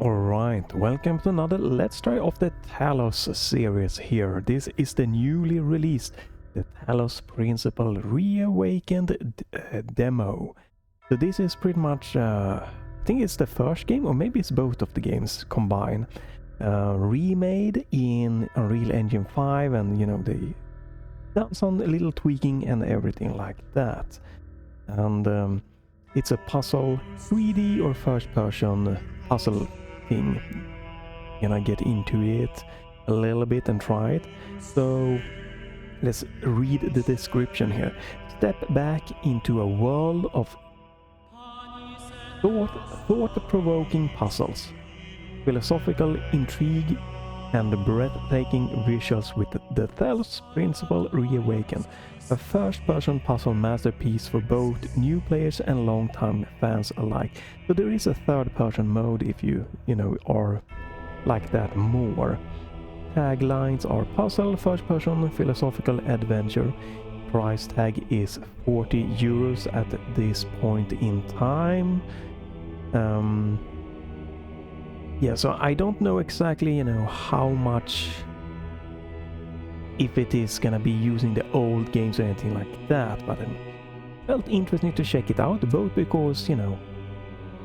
Alright, welcome to another Let's Try of the Talos series here. This is the newly released the Talos Principle Reawakened demo. So this is pretty much, I think it's the first game, or maybe it's both of the games combined. Remade in Unreal Engine 5, and you know, they done some little tweaking and everything like that. And it's a puzzle, 3D or first person puzzle thing. Can I get into it a little bit and try it? So let's read the description here. Step back into a world of thought-provoking puzzles, philosophical intrigue, and breathtaking visuals with the Talos Principle Reawakened, a first-person puzzle masterpiece for both new players and long-time fans alike. So there is a third-person mode if you know, are like that more. Taglines are puzzle, first-person, philosophical adventure. Price tag is 40 euros at this point in time. Yeah, so I don't know exactly, you know, how much, if it is gonna be using the old games or anything like that, but it felt interesting to check it out, both because, you know,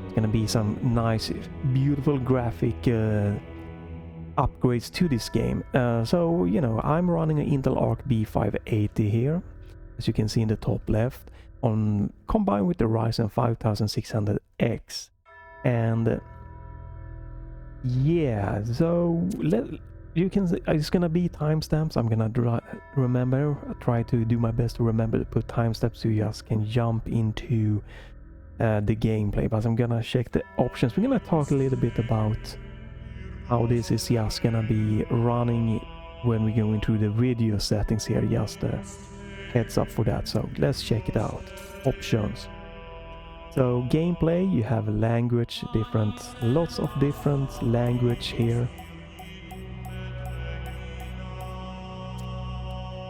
it's gonna be some nice, beautiful graphic upgrades to this game. So, you know, I'm running an Intel ARC B580 here, as you can see in the top left, combined with the Ryzen 5600X. And yeah, so you can see it's gonna be timestamps. I'm gonna try to do my best to remember to put timestamps so you just can jump into the gameplay. But I'm gonna check the options. We're gonna talk a little bit about how this is just gonna be running when we go into the video settings here. Just a heads up for that. So let's check it out. Options. So gameplay, you have language, lots of different language here.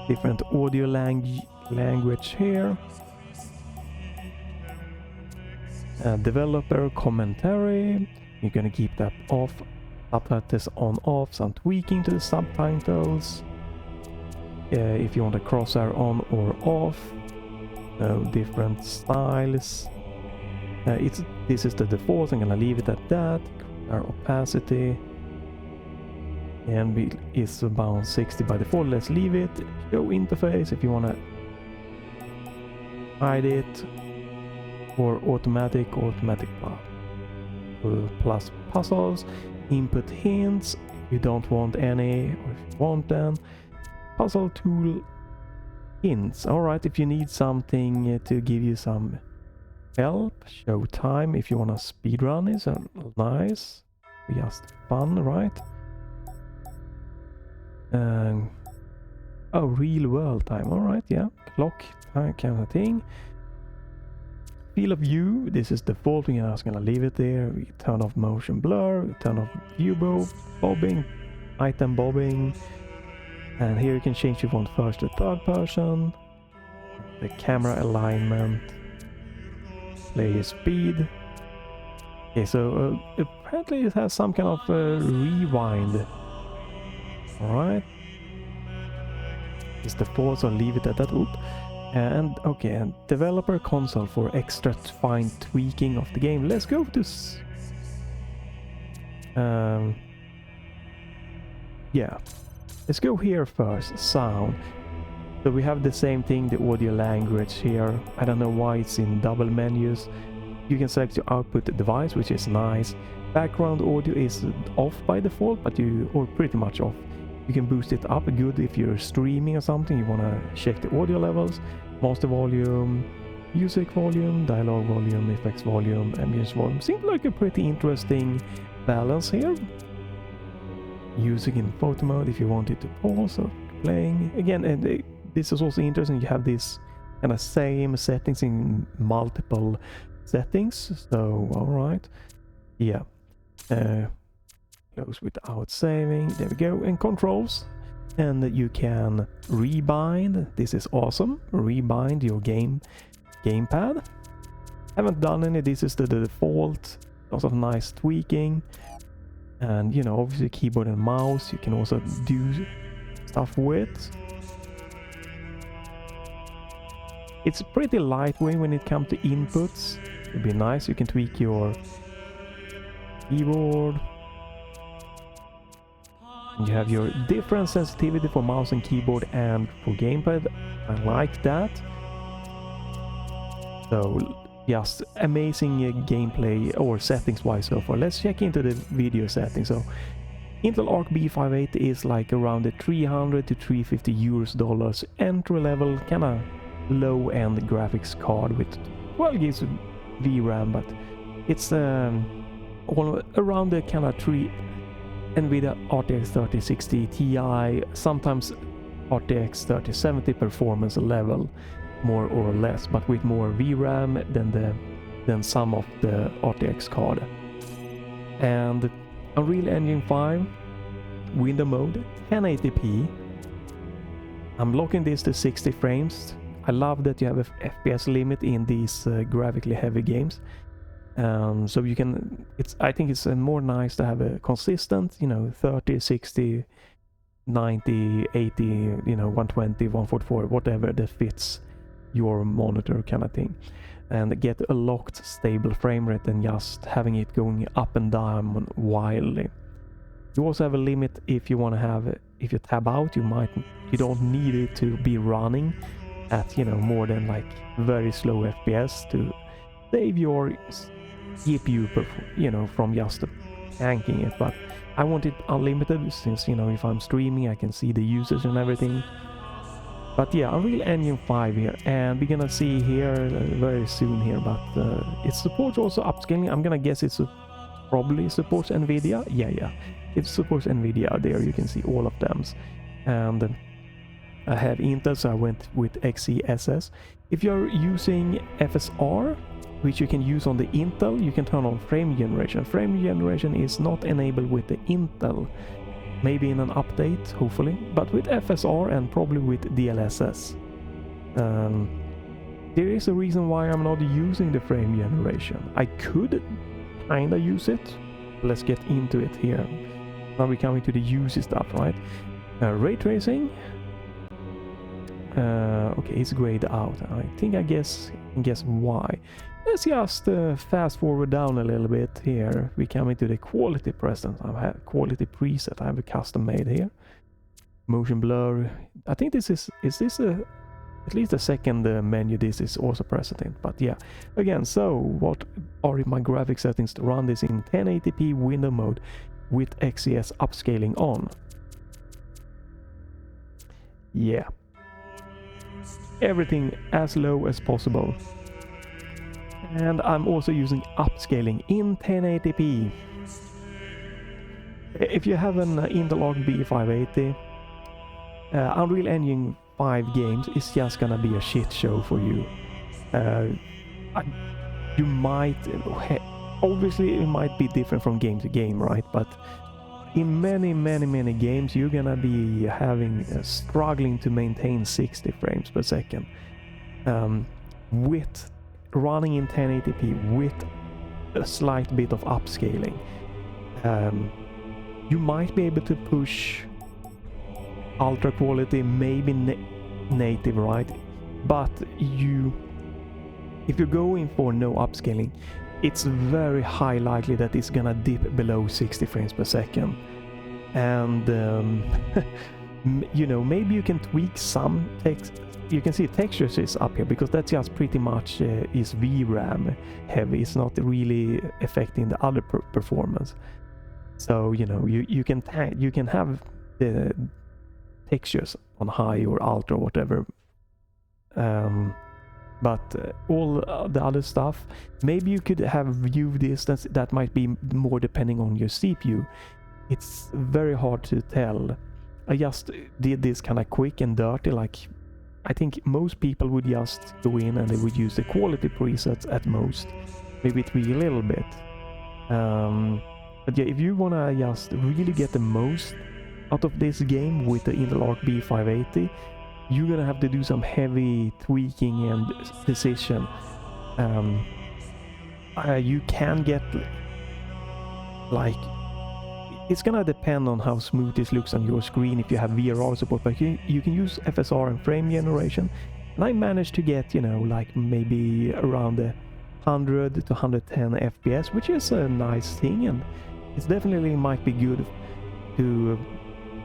Different audio language here. Developer commentary, you're gonna keep that off. Subtitles on off, some tweaking to the subtitles. If you want a crosshair on or off. Different styles. This is the default. I'm gonna leave it at that. Our opacity and is about 60 by default. Let's leave it. Show interface if you wanna hide it, or automatic plus puzzles. Input hints if you don't want any, or if you want them. Puzzle tool hints. Alright, if you need something to give you some help. Show time if you want to speedrun is nice. Just fun, right? Oh, real world time. Alright, yeah. Clock time kind of thing. Field of view, this is default. We're just gonna leave it there. We turn off motion blur, we turn off view bobbing, item bobbing. And here you can change if you want first or third person. The camera alignment. Player speed. Okay, so apparently it has some kind of rewind. Alright. It's default, so leave it at that. Oop. And okay, and developer console for extra fine tweaking of the game. Let's go to yeah, let's go here first. Sound. So we have the same thing, the audio language here. I don't know why it's in double menus. You can select your output device, which is nice. Background audio is off by default, but or pretty much off. You can boost it up good if you're streaming or something. You want to check the audio levels. Master volume, music volume, dialogue volume, effects volume, ambience volume. Seems like a pretty interesting balance here. Using in photo mode if you want it to pause or playing. Again, and this is also interesting. You have this kind of same settings in multiple settings. So, alright. Yeah. Close without saving. There we go. And controls. And you can rebind. This is awesome. Rebind your gamepad. Haven't done any. This is the default. Lots of nice tweaking. And you know, obviously keyboard and mouse you can also do stuff with. It's pretty lightweight when it comes to inputs. It'd be nice, you can tweak your keyboard. You have your different sensitivity for mouse and keyboard and for gamepad. I like that. So just amazing gameplay or settings wise so far. Let's check into the video settings. So Intel ARC B580 is like around the 300 to 350 US dollars entry level, kind of low end graphics card with 12 gigs of VRAM, but it's all around the kind of NVIDIA RTX 3060 Ti, sometimes RTX 3070 performance level, more or less, but with more VRAM than some of the RTX card. And Unreal Engine 5 window mode 1080p. I'm locking this to 60 frames. I love that you have a FPS limit in these graphically heavy games. So you can, I think it's more nice to have a consistent, you know, 30, 60, 90, 80, you know, 120, 144, whatever that fits your monitor kind of thing, and get a locked stable frame rate than just having it going up and down wildly. You also have a limit if you want to have, if you tab out, you don't need it to be running at, you know, more than like very slow FPS to save your CPU, you know, from just tanking it. But I want it unlimited, since, you know, if I'm streaming I can see the usage and everything. But yeah, Unreal Engine 5 here, and we're gonna see here very soon here, but it supports also upscaling. I'm gonna guess it's probably supports NVIDIA. Yeah, it supports NVIDIA. There you can see all of them. And I have Intel, so I went with XeSS. If you're using FSR, which you can use on the Intel, you can turn on frame generation. Frame generation is not enabled with the Intel. Maybe in an update, hopefully, but with FSR and probably with DLSS. There is a reason why I'm not using the frame generation. I could kinda use it. Let's get into it here. Now we're coming to the UC stuff, right? Ray tracing. Okay, it's grayed out. I guess why. Let's just fast forward down a little bit here. We come into the quality present. I have quality preset. I have a custom made here. Motion blur. I think this is this at least the second menu this is also present in. But yeah, again, so what are my graphic settings to run this in 1080p window mode with XeS upscaling on? Yeah, everything as low as possible. And I'm also using upscaling in 1080p. If you have an Intel ARC B580, Unreal Engine 5 games is just gonna be a shit show for you. You might, obviously it might be different from game to game, right? But in many games you're gonna be having struggling to maintain 60 frames per second with running in 1080p with a slight bit of upscaling. You might be able to push ultra quality, maybe native, right? But if you're going for no upscaling, it's very high likely that it's gonna dip below 60 frames per second. And you know, maybe you can tweak some text. You can see textures is up here because that's just pretty much is VRAM heavy. It's not really affecting the other performance. So you know, you can have the textures on high or ultra or whatever. But all the other stuff, maybe you could have view distance. That might be more depending on your CPU. It's very hard to tell. I just did this kind of quick and dirty, like I think most people would just go in and they would use the quality presets at most, maybe tweak a little bit. But yeah, if you wanna just really get the most out of this game with the Intel ARC B580, you're gonna have to do some heavy tweaking and decision. You can get like it's gonna depend on how smooth this looks on your screen if you have VRR support, but you can use FSR and frame generation. And I managed to get, you know, like maybe around the 100 to 110 FPS, which is a nice thing, and it definitely might be good to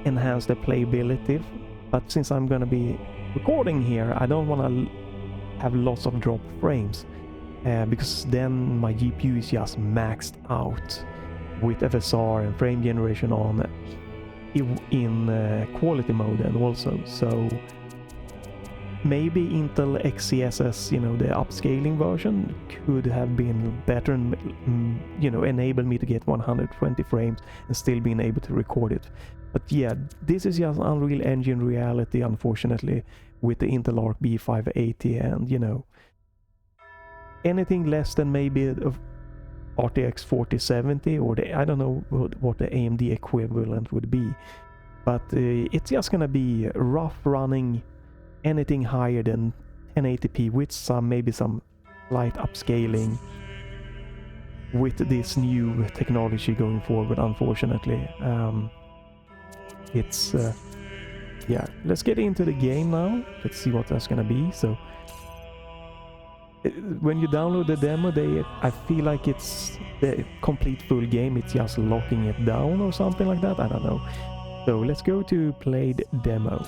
enhance the playability. But since I'm gonna be recording here, I don't want to have lots of drop frames, because then my GPU is just maxed out with FSR and frame generation on in quality mode, and also so maybe Intel XeSS, you know, the upscaling version could have been better and, you know, enable me to get 120 frames and still being able to record it. But yeah, this is just Unreal Engine reality, unfortunately, with the Intel ARC B580, and, you know, anything less than maybe of RTX 4070 or the, I don't know what the AMD equivalent would be, but it's just gonna be rough running anything higher than 1080p with some maybe some light upscaling with this new technology going forward, unfortunately. It's yeah, let's get into the game now. Let's see what that's gonna be. So when you download the demo, I feel like it's the complete full game, it's just locking it down or something like that, I don't know. So let's go to played demo,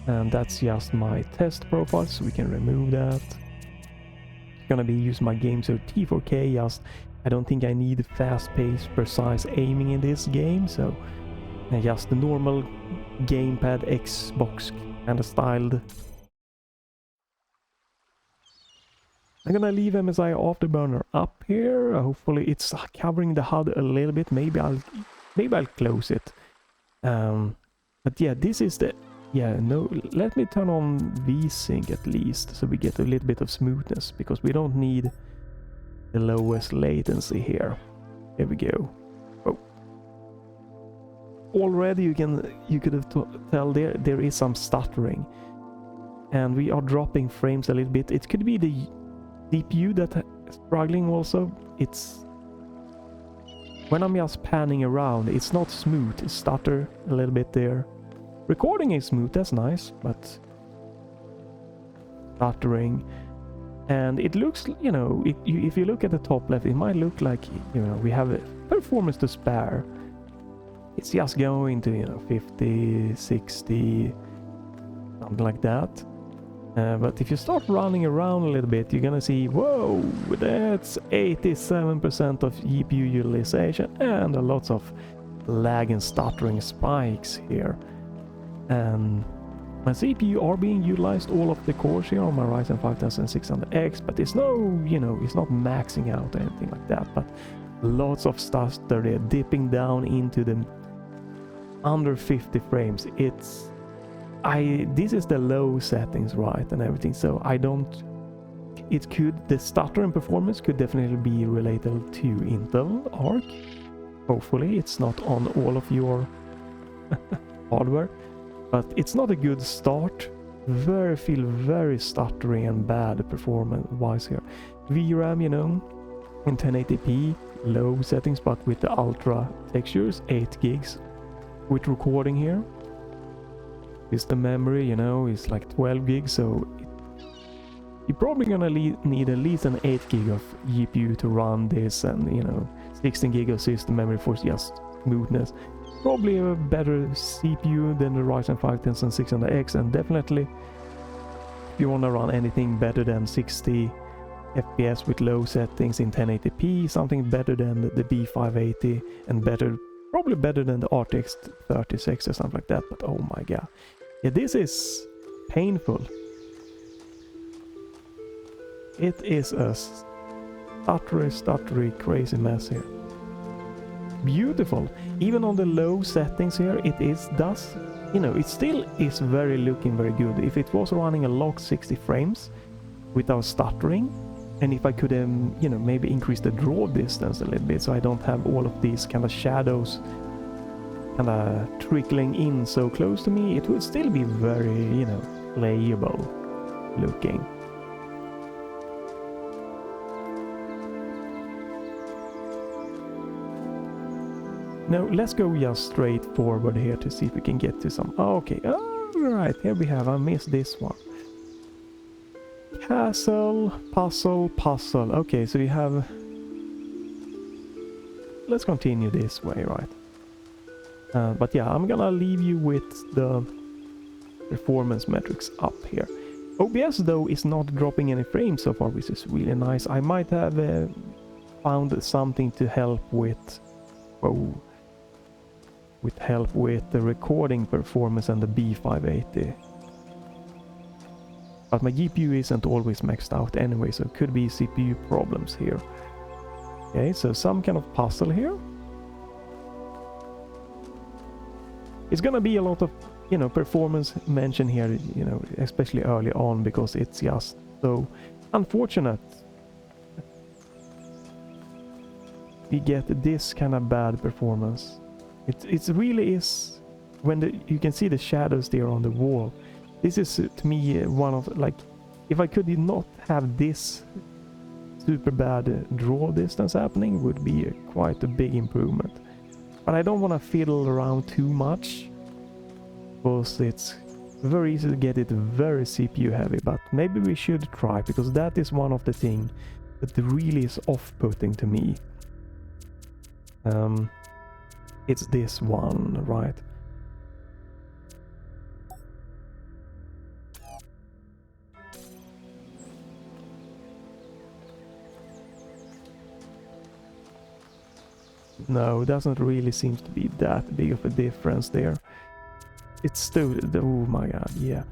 and that's just my test profile, so we can remove that. It's gonna be use my Gamesir T4 Kaleid. I don't think I need fast-paced, precise aiming in this game, so just the normal gamepad Xbox kind of styled. I'm gonna leave MSI Afterburner up here. Hopefully it's covering the HUD a little bit. Maybe I'll close it. But yeah, this is the, yeah, no, let me turn on VSync at least, so we get a little bit of smoothness, because we don't need the lowest latency here. Here we go. Oh. Already you could have tell there is some stuttering, and we are dropping frames a little bit. It could be the CPU that is struggling also. It's when I'm just panning around, it's not smooth, it stutter a little bit there. Recording is smooth, that's nice, but stuttering. And it looks, you know, if you look at the top left, it might look like, you know, we have a performance to spare. It's just going to, you know, 50, 60, something like that. But if you start running around a little bit, you're gonna see, whoa, that's 87% of GPU utilization and a lot of lag and stuttering spikes here. And my CPU are being utilized, all of the cores here on my Ryzen 5600X, but it's no, you know, it's not maxing out or anything like that, but lots of stutter there, dipping down into the under 50 frames. This is the low settings, right, and everything, so the stutter and performance could definitely be related to Intel ARC. Hopefully it's not on all of your hardware, but it's not a good start. Feel very stuttery and bad performance wise here. VRAM, you know, in 1080p, low settings, but with the ultra textures, 8 gigs with recording here. The memory, you know, is like 12 gigs, so you're probably gonna need at least an 8 gig of GPU to run this, and, you know, 16 gig of system memory for just smoothness. Probably a better CPU than the Ryzen 5600X, and definitely if you want to run anything better than 60 FPS with low settings in 1080p, something better than the B580, and probably better than the RTX 3060 or something like that. But oh my god, yeah, this is painful. It is a stuttery crazy mess here. Beautiful. Even on the low settings here, it still is looking very good. If it was running a locked 60 frames without stuttering, and if I could you know, maybe increase the draw distance a little bit, so I don't have all of these kind of shadows kind of trickling in so close to me, it would still be very, you know, playable looking. No, let's go just straight forward here to see if we can get to some... Oh, okay, alright, here we have, I missed this one. Castle, puzzle, puzzle. Okay, so we have... Let's continue this way, right? But yeah, I'm gonna leave you with the performance metrics up here. OBS though is not dropping any frames so far, which is really nice. I might have found something to help with... Whoa. With help with the recording performance and the B580. But my GPU isn't always maxed out anyway, so it could be CPU problems here. Okay, so some kind of puzzle here. It's gonna be a lot of, you know, performance mentioned here, you know, especially early on, because it's just so unfortunate. We get this kind of bad performance. It really is, when you can see the shadows there on the wall. This is to me one of, like, if I could not have this super bad draw distance happening, would be quite a big improvement. But I don't want to fiddle around too much, because it's very easy to get it very CPU heavy. But maybe we should try, because that is one of the things that really is off-putting to me. It's this one, right? No, it doesn't really seem to be that big of a difference there. It's still... Oh my god, yeah.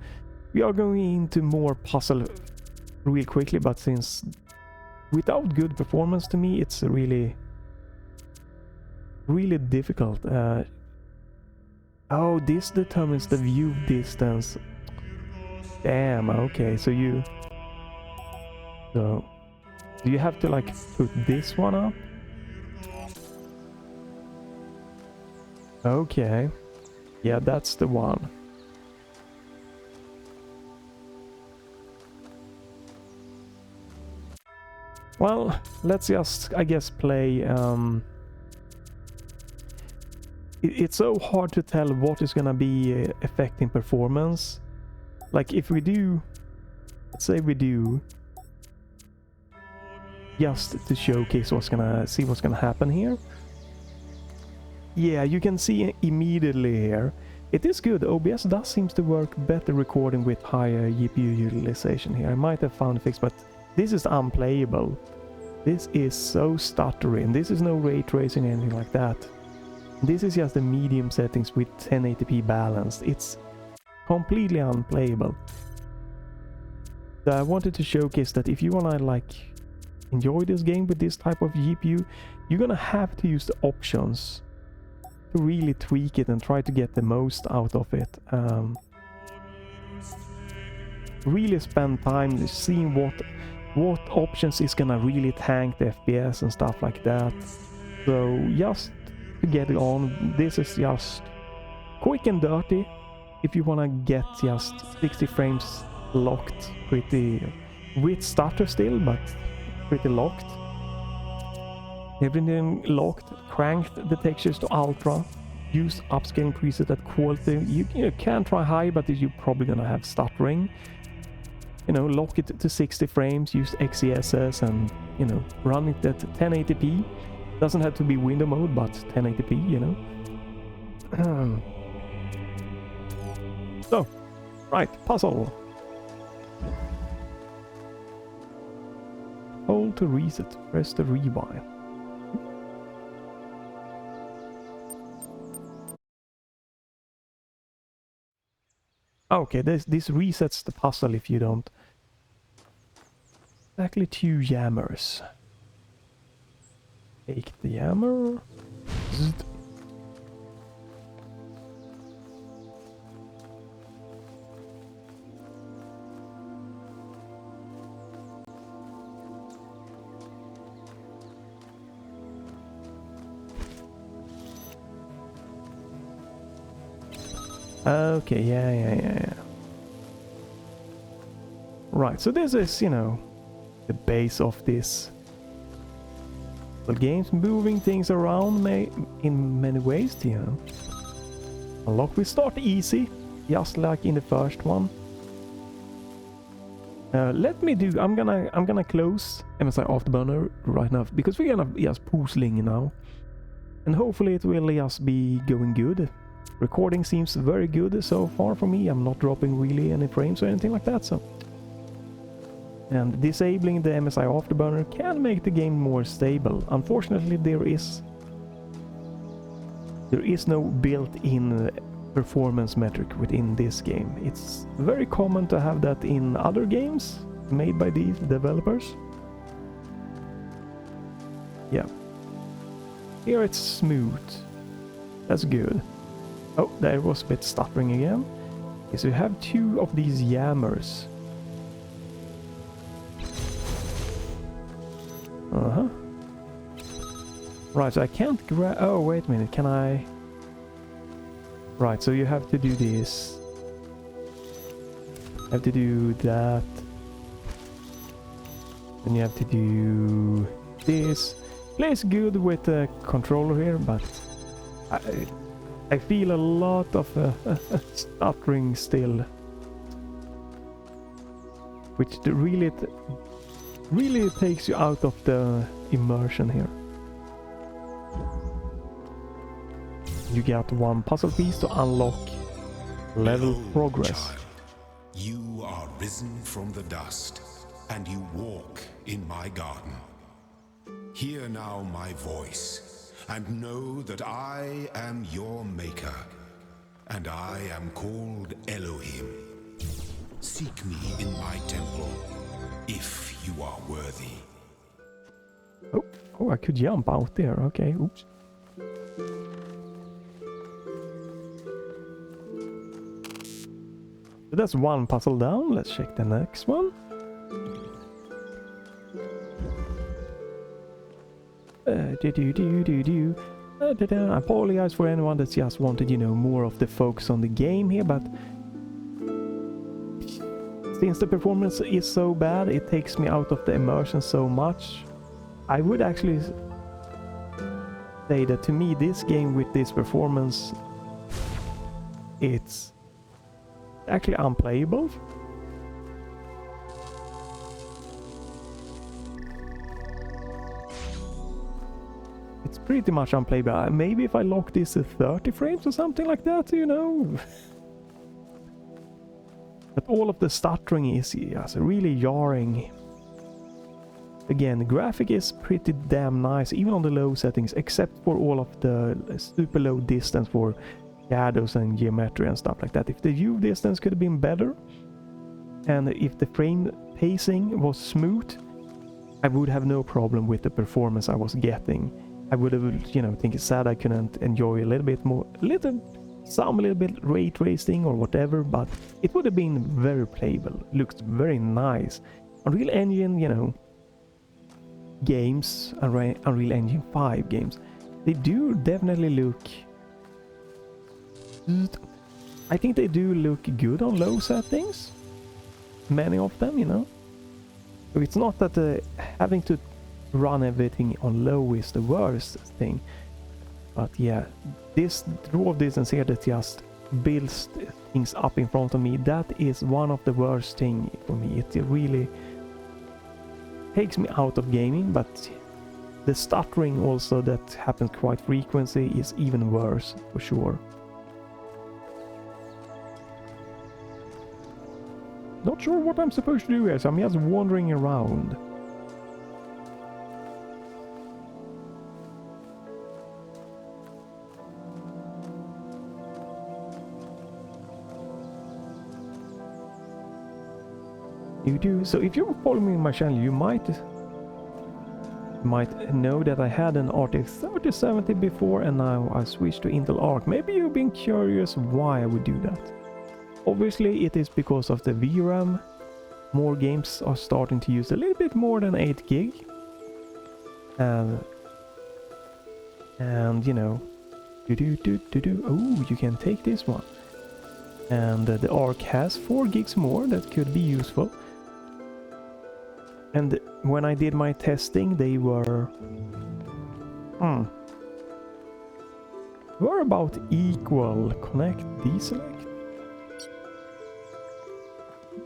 We are going into more puzzle real quickly, but since without good performance to me, it's really difficult. Oh, this determines the view distance. Damn, okay, so you... So, do you have to like put this one up? Okay. Yeah, that's the one. Well, let's just, I guess, play... It's so hard to tell what is gonna be affecting performance. Like, if we do... Let's say we do... Just to showcase what's gonna happen here. Yeah, you can see immediately here. It is good. OBS does seem to work better recording with higher GPU utilization here. I might have found a fix, but this is unplayable. This is so stuttering. This is no ray tracing or anything like that. This is just the medium settings with 1080p balanced. It's completely unplayable. So I wanted to showcase that if you wanna like enjoy this game with this type of GPU, you're gonna have to use the options to really tweak it and try to get the most out of it. Really spend time seeing what options is gonna really tank the FPS and stuff like that. So just to get it on, this is just quick and dirty. If you wanna get just 60 frames locked, pretty with stutter still, but pretty locked. Everything locked, cranked the textures to ultra, use upscaling preset at quality. You can try high, but you're probably gonna have stuttering. You know, lock it to 60 frames, use XeSS, and you know, run it at 1080p. Doesn't have to be window mode, but 1080p, you know. So, right, puzzle. Hold to reset, press the rewind. Okay, this resets the puzzle if you don't. Exactly 2 yammers. Take the yammer. Zzz. Okay, yeah. Right, so this is, you know, the base of this But games moving things around in many ways, you know. Unlock we start easy, just like in the first one. I'm gonna close MSI Afterburner right now because we're gonna just puzzling now, and hopefully it will just be going good. Recording seems very good so far for me. I'm not dropping really any frames or anything like that. So, and disabling the MSI Afterburner can make the game more stable. Unfortunately, there is no built-in performance metric within this game. It's very common to have that in other games made by these developers. Yeah. Here it's smooth. That's good. Oh, there was a bit stuttering again. Okay, so you have two of these yammers. Uh-huh. Right, so I can't grab... Oh, wait a minute, can I... Right, so you have to do this. You have to do that. Then you have to do this. Plays good with the controller here, but I feel a lot of stuttering still, which really takes you out of the immersion here. You get one puzzle piece to unlock level progress. Child, you are risen from the dust, and you walk in my garden. Hear now my voice, and know that I am your maker, and I am called Elohim. Seek me in my temple, if you are worthy. Oh, I could jump out there. Okay, oops. So that's one puzzle down. Let's check the next one. I apologize for anyone that just wanted, you know, more of the focus on the game here, but since the performance is so bad, it takes me out of the immersion so much. I would actually say that to me, this game with this performance, it's actually unplayable. It's pretty much unplayable. Maybe if I lock this at 30 frames or something like that, you know. But all of the stuttering is really jarring. Again, the graphic is pretty damn nice, even on the low settings, except for all of the super low distance for shadows and geometry and stuff like that. If the view distance could have been better, and if the frame pacing was smooth, I would have no problem with the performance I was getting. I would have, you know, think it's sad I couldn't enjoy a little bit more, a little bit ray tracing or whatever, but it would have been very playable. Looks very nice. Unreal Engine, you know, games, Unreal Engine 5 games, they do definitely look... I think they do look good on low settings. Many of them, you know. So it's not that having to run everything on low is the worst thing. But yeah, this draw distance here that just builds things up in front of me, that is one of the worst thing for me. It really takes me out of gaming, but the stuttering also that happens quite frequently is even worse for sure. Not sure what I'm supposed to do here, so I'm just wandering around. You do. So if you're following my channel, you might know that I had an RTX 3070 before, and now I switched to Intel Arc. Maybe you've been curious why I would do that. Obviously it is because of the VRAM. More games are starting to use a little bit more than 8 gig. And you know, oh, you can take this one. And the Arc has 4 gigs more that could be useful. And when I did my testing, they were Hmm. We're about equal. Connect, deselect.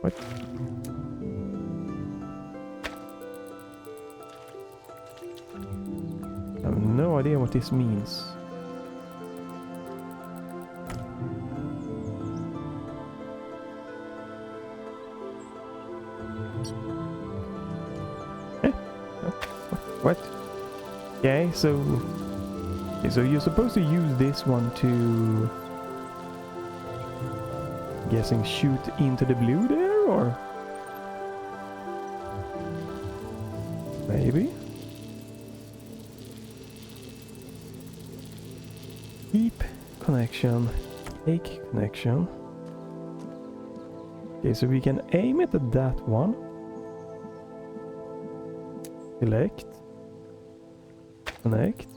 What? I have no idea what this means. What? Okay, so you're supposed to use this one to, guessing, shoot into the blue there, or maybe keep connection, take connection. Okay, so we can aim it at that one. Select. Connect.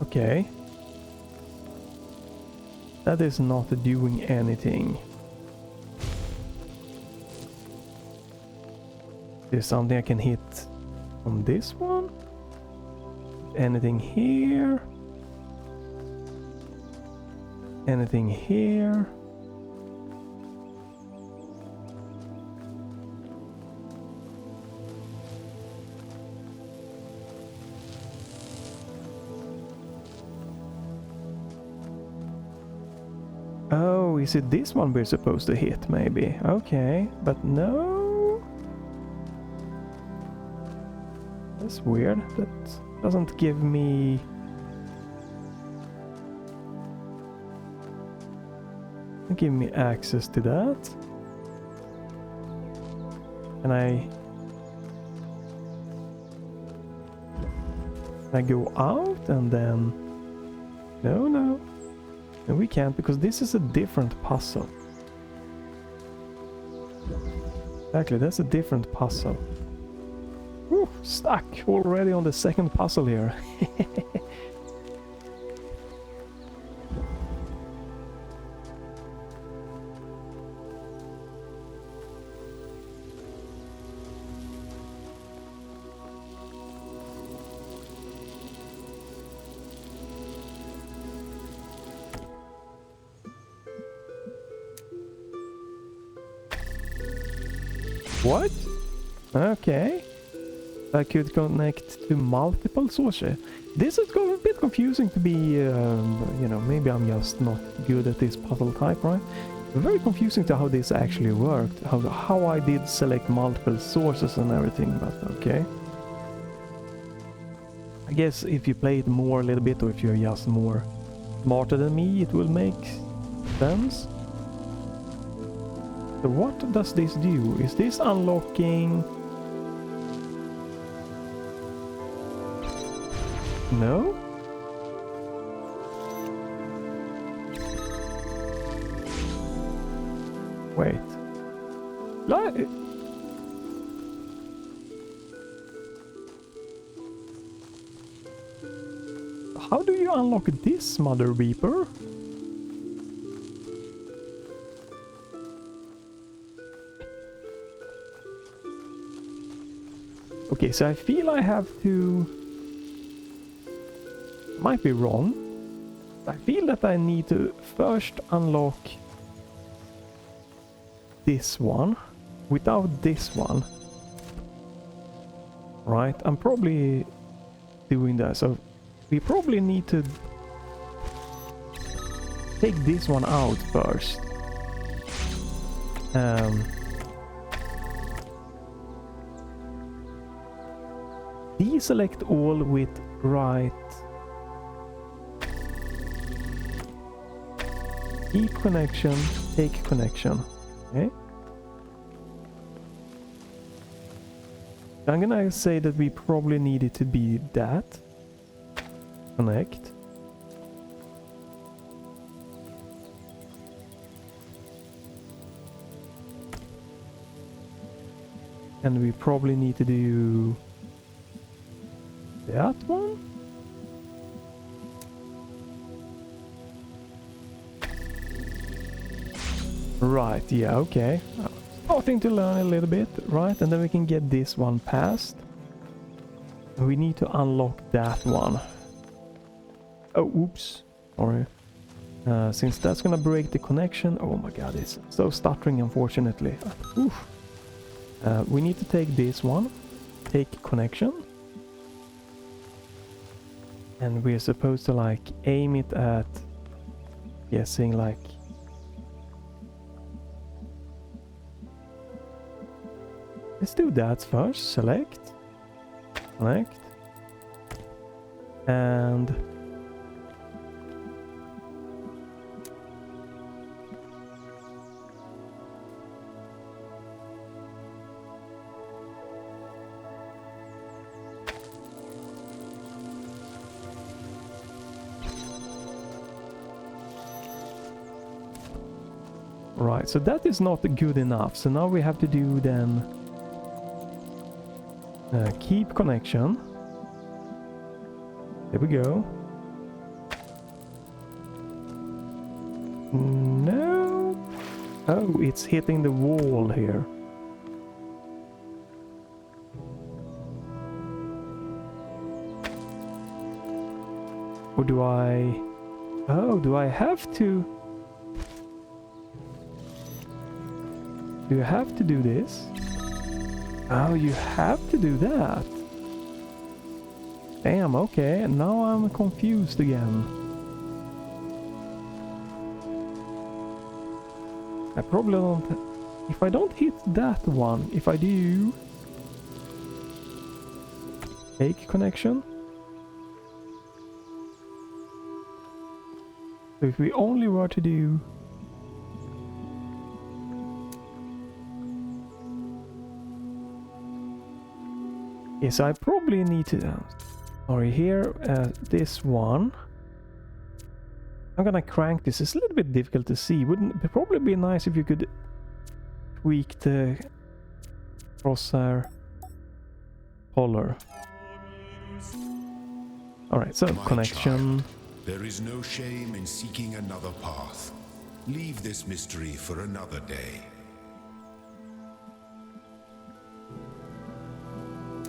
Okay. That is not doing anything. There's something I can hit on this one. Anything here? Anything here? Oh, is it this one we're supposed to hit, maybe? Okay, but no. That's weird. That doesn't give me... give me access to that. And I go out and then... No, we can't, because this is a different puzzle. Exactly, that's a different puzzle. Whew, stuck already on the second puzzle here. What? Okay. I could connect to multiple sources. This is a bit confusing to be, you know, maybe I'm just not good at this puzzle type, right? Very confusing to how this actually worked, how I did select multiple sources and everything, but okay. I guess if you play it more a little bit, or if you're just more smarter than me, it will make sense. So what does this do? Is this unlocking... No? Wait. How do you unlock this, Mother Reaper? Okay, so I feel I have to... Might be wrong. I feel that I need to first unlock this one without this one. Right, I'm probably doing that. So we probably need to take this one out first. Deselect all with right. Keep connection, take connection. Okay. I'm gonna say that we probably need it to be that. Connect. And we probably need to do that one. Right, yeah, okay. Starting to learn a little bit, right? And then we can get this one passed. We need to unlock that one. Oh, oops. Sorry. Since that's gonna break the connection... Oh my god, it's so stuttering, unfortunately. Oof. We need to take this one. Take connection. And we're supposed to, like, aim it at... Guessing, like... Let's do that first. Select. Connect. And... Right, so that is not good enough. So now we have to do then... keep connection. There we go. No. Oh, it's hitting the wall here. Or do I... Oh, do I have to... Do you have to do this? Oh, you have to do that. Damn, okay. Now I'm confused again. I probably don't... If I don't hit that one, if I do... Take connection. So if we only were to do... Yes, I probably need to... sorry, here, this one. I'm gonna crank this. It's a little bit difficult to see. Wouldn't it probably be nice if you could tweak the crosshair color. Alright, so My connection. child, there is no shame in seeking another path. Leave this mystery for another day.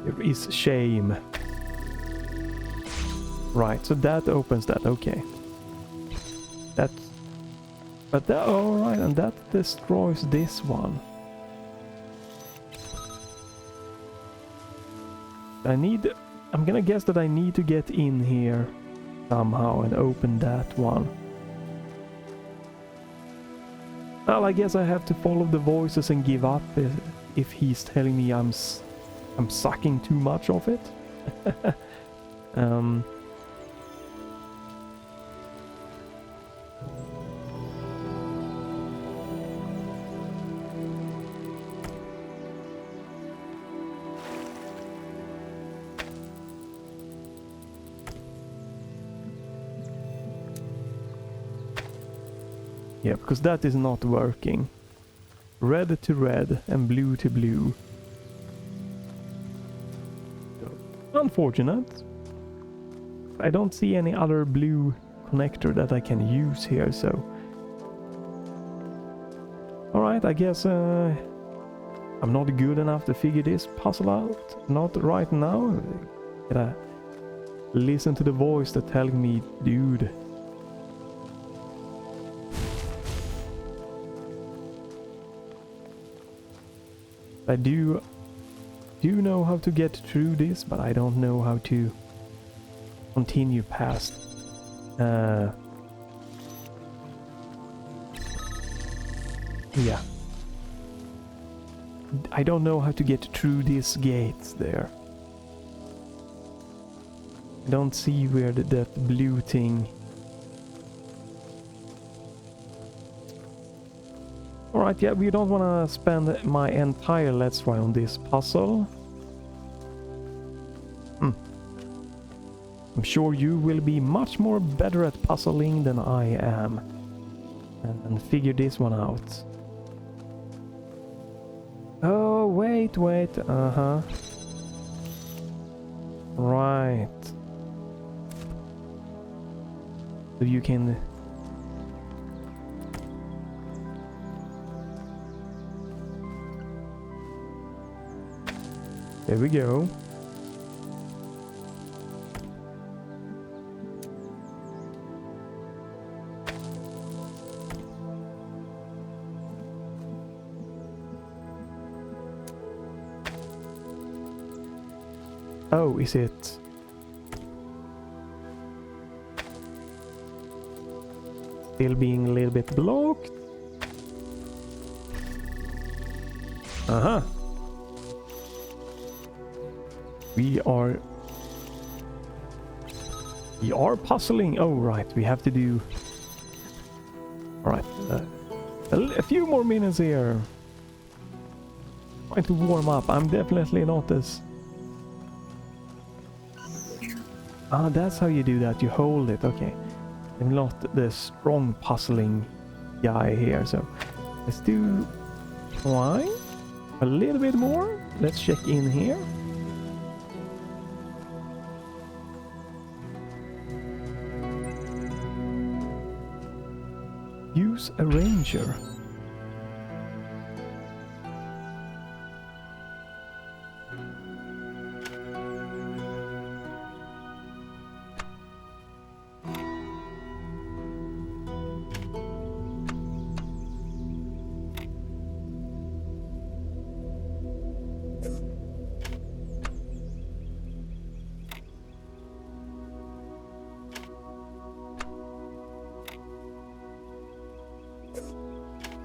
There is shame. Right, so that opens that, okay. That... But that... Alright, and that destroys this one. I need... I'm gonna guess that I need to get in here somehow and open that one. Well, I guess I have to follow the voices and give up if he's telling me I'm sucking too much of it. Yeah, because that is not working. Red to red and blue to blue. Unfortunate. I don't see any other blue connector that I can use here, so... Alright, I guess I'm not good enough to figure this puzzle out. Not right now. Gotta listen to the voice that telling me, dude. I do know how to get through this, but I don't know how to continue past. Yeah. I don't know how to get through these gates there. I don't see where that blue thing... Alright, yeah, we don't want to spend my entire let's try on this puzzle. I'm sure you will be much more better at puzzling than I am. And figure this one out. Oh, wait. Uh-huh. Right. So you can... There we go. Oh, is it? Still being a little bit blocked? Uh-huh. We are puzzling. Oh, right. We have to do... Alright. A few more minutes here. Trying to warm up. I'm definitely not as... Ah, that's how you do that. You hold it. Okay. I'm not the strong puzzling guy here. So let's do... Why? A little bit more. Let's check in here. Use arranger.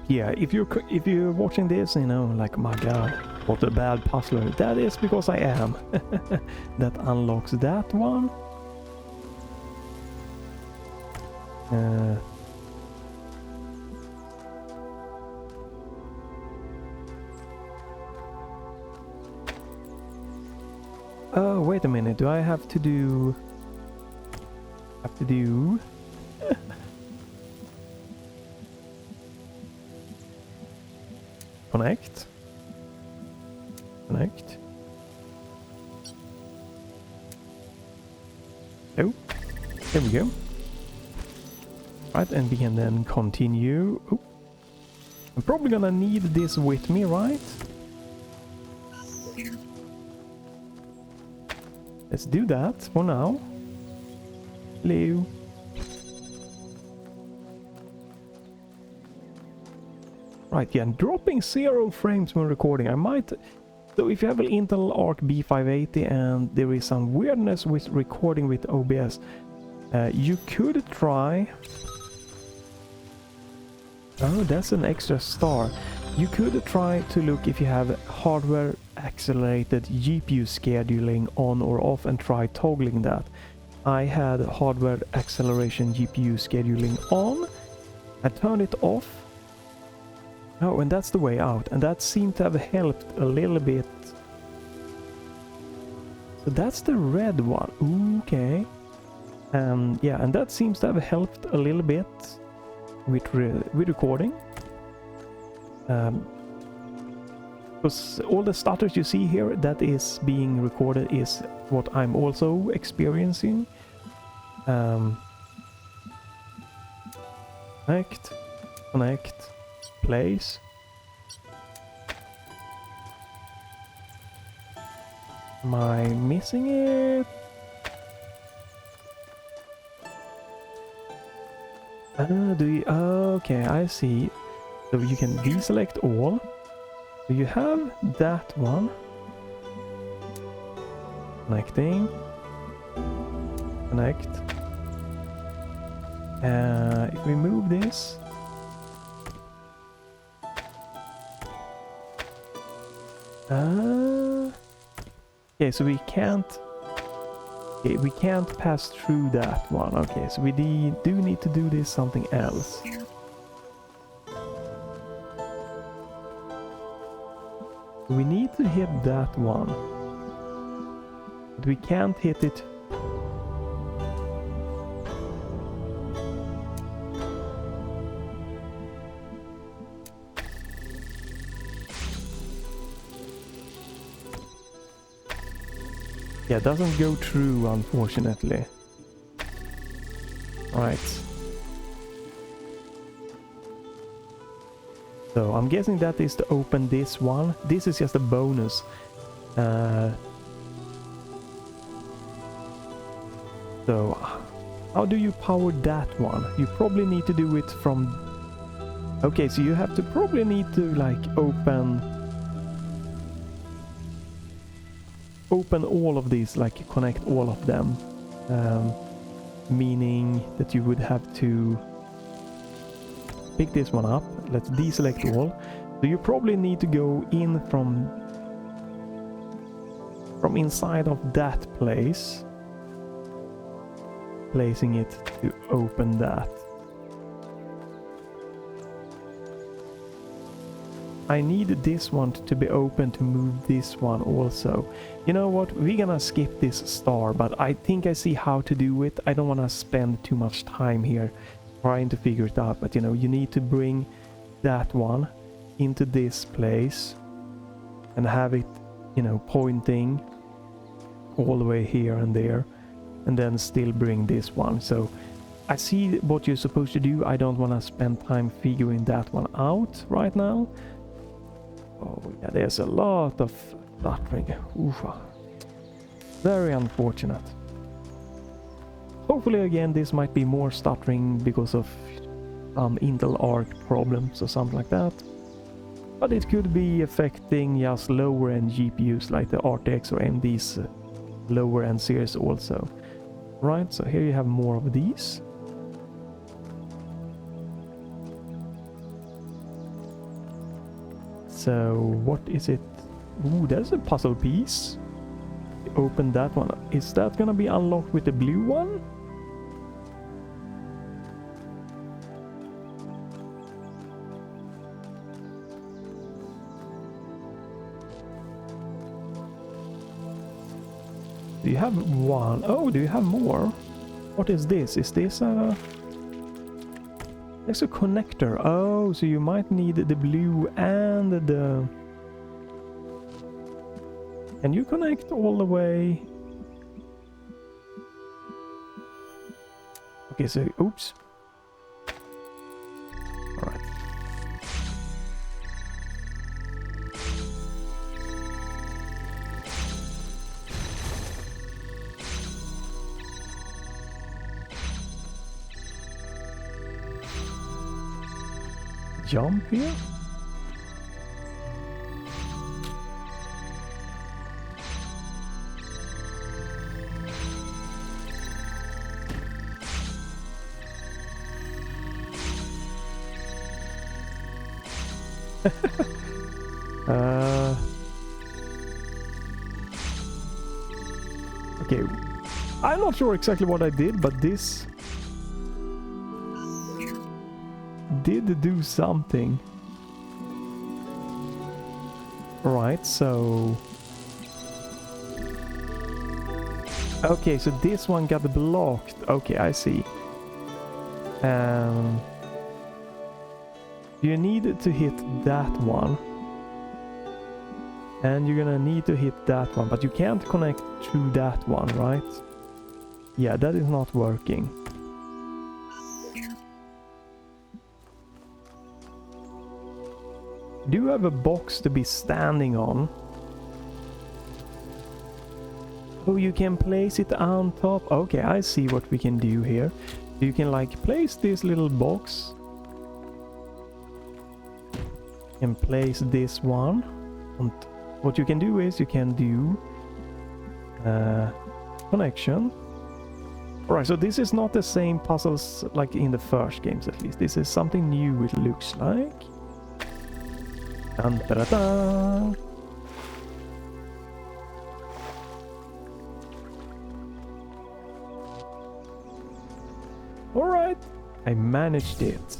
Yeah, if you're watching this, you know, like, my god, what a bad puzzler. That is because I am. That unlocks that one. Oh, wait a minute. Do I have to do... Connect. Oh, there we go. Right, and we can then continue. Oh, I'm probably gonna need this with me, right? Let's do that for now. Hello. Right, yeah, and dropping 0 frames when recording. I might... So if you have an Intel ARC B580 and there is some weirdness with recording with OBS, you could try... Oh, that's an extra star. You could try to look if you have hardware accelerated GPU scheduling on or off and try toggling that. I had hardware acceleration GPU scheduling on. I turned it off. Oh, and that's the way out, and that seemed to have helped a little bit. So that's the red one. Okay. Yeah, and that seems to have helped a little bit with recording. Because all the stutters you see here that is being recorded is what I'm also experiencing. Connect. Place. Am I missing it? Okay, I see. So you can deselect all. So you have that one. Connecting. Connect. If we move this. Okay, so we can't pass through that one. Okay, so we do need to do this something else. We need to hit that one, but we can't hit it. Yeah, it doesn't go through, unfortunately. Right. So I'm guessing that is to open this one. This is just a bonus. So how do you power that one? You probably need to do it from... Okay, so you have to probably need to like open all of these, like connect all of them. Meaning that you would have to pick this one up. Let's deselect all. So you probably need to go in from inside of that place, placing it to open that. I need this one to be open to move this one also. You know what, we're gonna skip this star, but I think I see how to do it. I don't want to spend too much time here trying to figure it out, but you know, you need to bring that one into this place and have it, you know, pointing all the way here and there, and then still bring this one. So I see what you're supposed to do. I don't want to spend time figuring that one out right now. Oh yeah, there's a lot of stuttering. Oof. Very unfortunate. Hopefully again this might be more stuttering because of Intel ARC problems or something like that. But it could be affecting just lower end GPUs like the RTX or AMD's lower end series also. Right, so here you have more of these. So what is it? Ooh, there's a puzzle piece. Open that one. Is that gonna be unlocked with the blue one? Do you have one? Oh, do you have more? What is this? Is this a... There's a connector. Oh, so you might need the blue and the... Can you connect all the way? Okay, so... Oops. Alright. Jump here? Okay, I'm not sure exactly what I did, but this did do something. Right, so... Okay, so this one got blocked. Okay, I see. You need to hit that one. And you're gonna need to hit that one, but you can't connect to that one, right? Yeah, that is not working. Do you have a box to be standing on? Oh, you can place it on top. Okay, I see what we can do here. You can like place this little box and place this one. And what you can do is you can do connection. Alright, so this is not the same puzzles like in the first games at least. This is something new, it looks like. Dun, da, da, da. Alright, I managed it.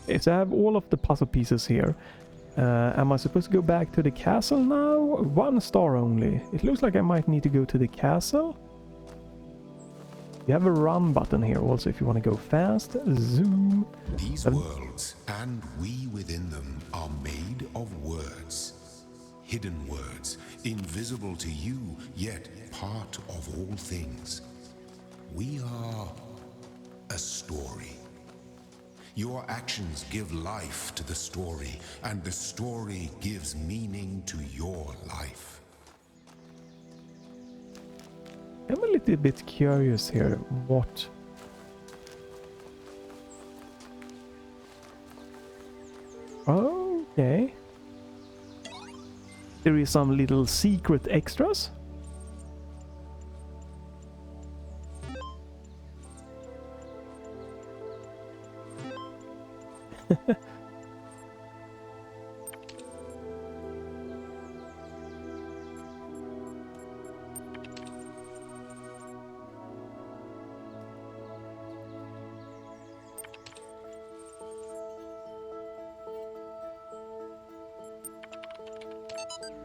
Okay, so I have all of the puzzle pieces here. Am I supposed to go back to the castle now? 1 star only. It looks like I might need to go to the castle. You have a run button here also if you want to go fast. Zoom. These worlds and we within them are made of words. Hidden words, invisible to you, yet part of all things. We are a story. Your actions give life to the story, and the story gives meaning to your life. I'm a little bit curious here. What? Okay. There is some little secret extras.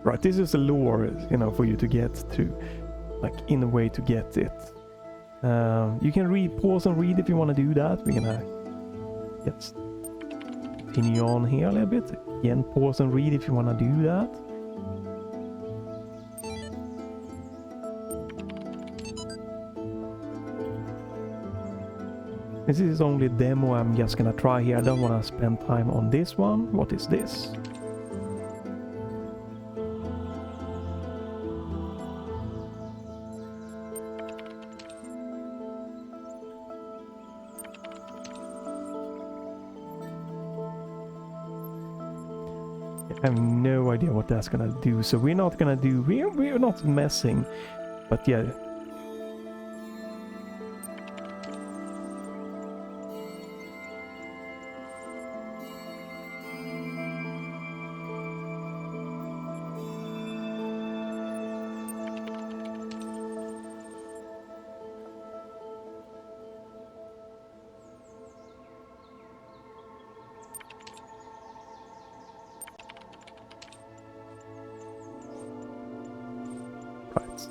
Right, this is a lore, you know, for you to get to, like, in a way to get it. You can read, pause and read if you want to do that. We're gonna just continue on here a little bit. Again, pause and read if you want to do that. This is only a demo I'm just gonna try here. I don't want to spend time on this one. What is this? I have no idea what that's gonna do, so we're not gonna do, we're not messing, but yeah.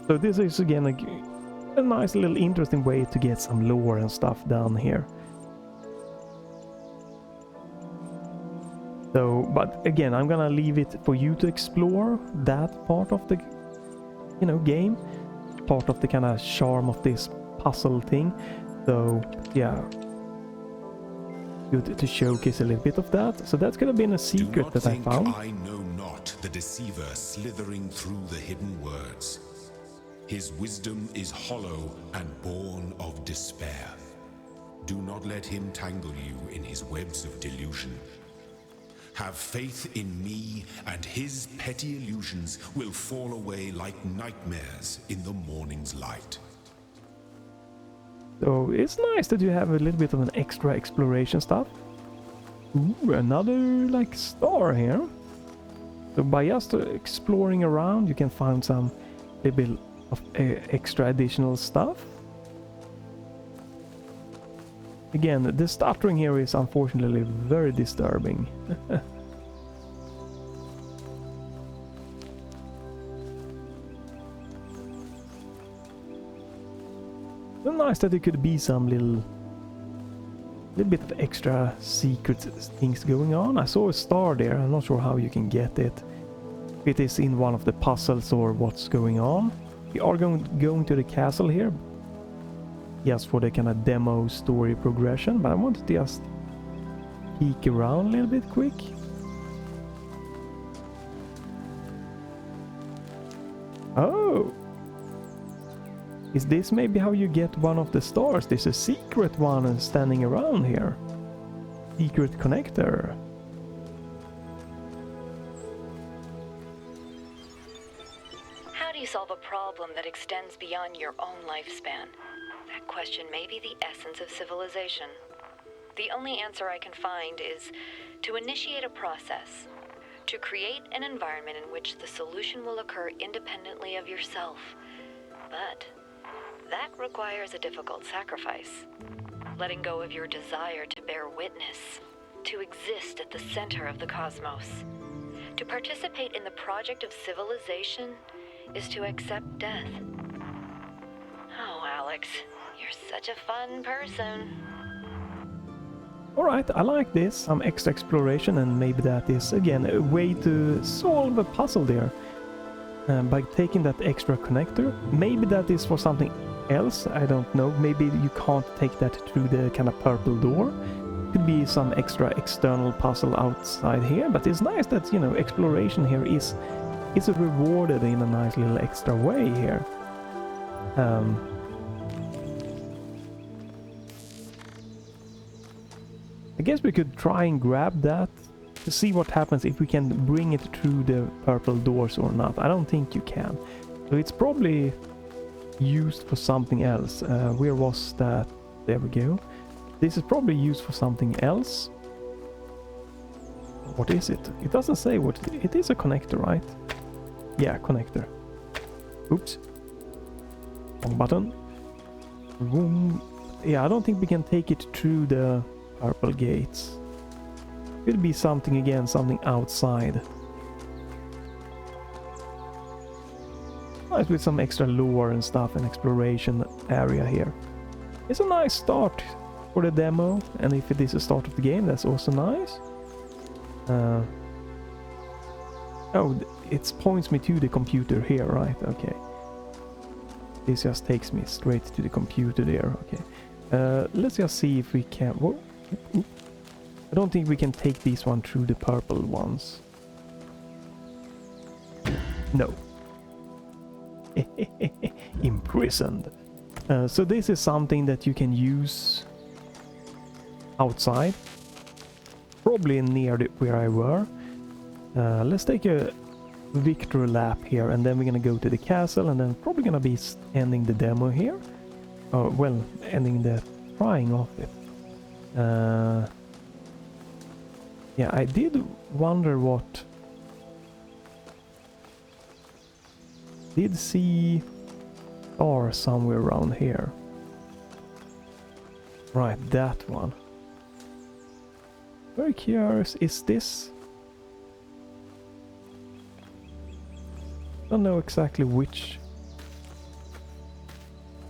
So this is again a nice little interesting way to get some lore and stuff down here. So, but again, I'm gonna leave it for you to explore that part of the, you know, game, part of the kind of charm of this puzzle thing. So yeah, good to showcase a little bit of that. So that's gonna be a secret that I found. I know not the deceiver slithering through the hidden words. His wisdom is hollow and born of despair. Do not let him tangle you in his webs of delusion. Have faith in me, and his petty illusions will fall away like nightmares in the morning's light. So it's nice that you have a little bit of an extra exploration stuff. Ooh, another like star here. So by just exploring around, you can find some little bit of extra additional stuff. Again, the stuttering here is unfortunately very disturbing. So nice that there could be some little bit of extra secret things going on. I saw a star there. I'm not sure how you can get it. If it is in one of the puzzles or what's going on. We are going to the castle here, just for the kind of demo story progression, but I want to just peek around a little bit quick. Oh! Is this maybe how you get one of the stars? There's a secret one standing around here. Secret connector. Solve a problem that extends beyond your own lifespan? That question may be the essence of civilization. The only answer I can find is to initiate a process, to create an environment in which the solution will occur independently of yourself. But that requires a difficult sacrifice. Letting go of your desire to bear witness, to exist at the center of the cosmos. To participate in the project of civilization is to accept death. Oh, Alex, you're such a fun person. Alright, I like this. Some extra exploration, and maybe that is, again, a way to solve a puzzle there. By taking that extra connector. Maybe that is for something else, I don't know. Maybe you can't take that through the kind of purple door. Could be some extra external puzzle outside here, but it's nice that, you know, exploration here is rewarded in a nice little extra way here. I guess we could try and grab that to see what happens if we can bring it through the purple doors or not. I don't think you can. So it's probably used for something else. Where was that? There we go. This is probably used for something else. What is it? It doesn't say what it is. A connector, right? Yeah, connector. Oops. Wrong button. Boom. Yeah, I don't think we can take it through the purple gates. Could be something again, something outside. Nice with some extra lore and stuff and exploration area here. It's a nice start for the demo, and if it is the start of the game, that's also nice. Oh, it points me to the computer here, right? Okay. This just takes me straight to the computer there. Okay. Let's just see if we can... Whoa. I don't think we can take this one through the purple ones. No. Imprisoned. So this is something that you can use outside. Probably near where I were. Let's take a victory lap here, and then we're gonna go to the castle, and then probably gonna be ending the demo here. Oh, well, ending the trying of it. Yeah, I did wonder what... Did see R somewhere around here. Right, that one. Very curious, is this... Don't know exactly which...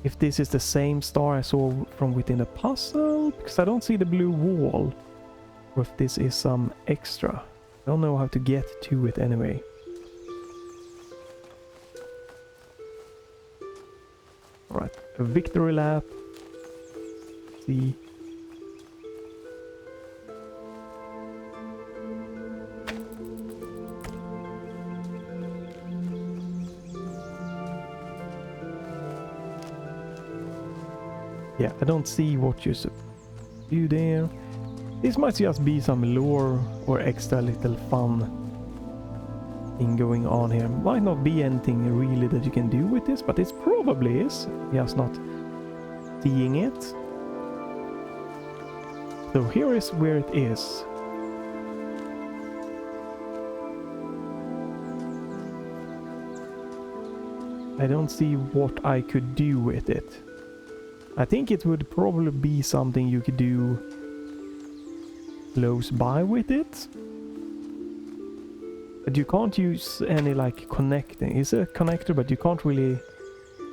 If this is the same star I saw from within the puzzle, because I don't see the blue wall. Or if this is some extra. I don't know how to get to it anyway. Alright, a victory lap. Let's see. Yeah, I don't see what you do there. This might just be some lore or extra little fun thing going on here. Might not be anything really that you can do with this, but it probably is. Just not seeing it. So here is where it is. I don't see what I could do with it. I think it would probably be something you could do close by with it. But you can't use any like connecting. It's a connector, but you can't really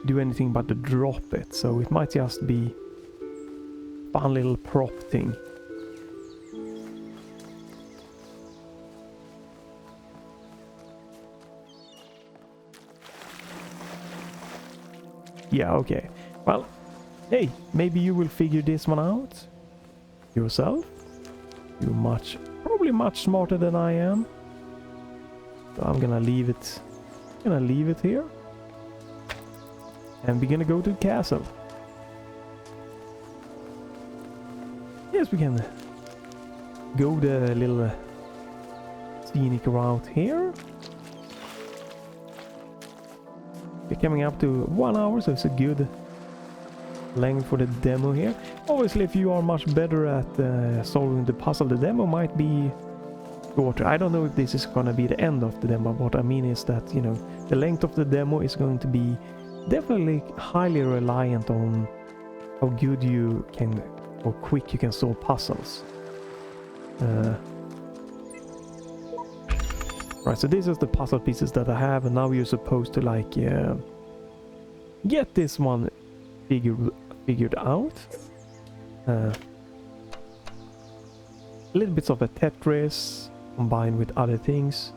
do anything but to drop it. So it might just be a fun little prop thing. Yeah, okay. Well, hey, maybe you will figure this one out yourself. You're probably much smarter than I am. So I'm gonna leave it. Here. And we're gonna go to the castle. Yes, we can go the little scenic route here. We're coming up to 1 hour, so it's a good length for the demo here. Obviously, if you are much better at solving the puzzle, the demo might be shorter. I don't know if this is gonna be the end of the demo. What I mean is that, you know, the length of the demo is going to be definitely highly reliant on how good you can or quick you can solve puzzles. Right, so this is the puzzle pieces that I have, and now you're supposed to like get this one figured out. A little bits of a Tetris combined with other things.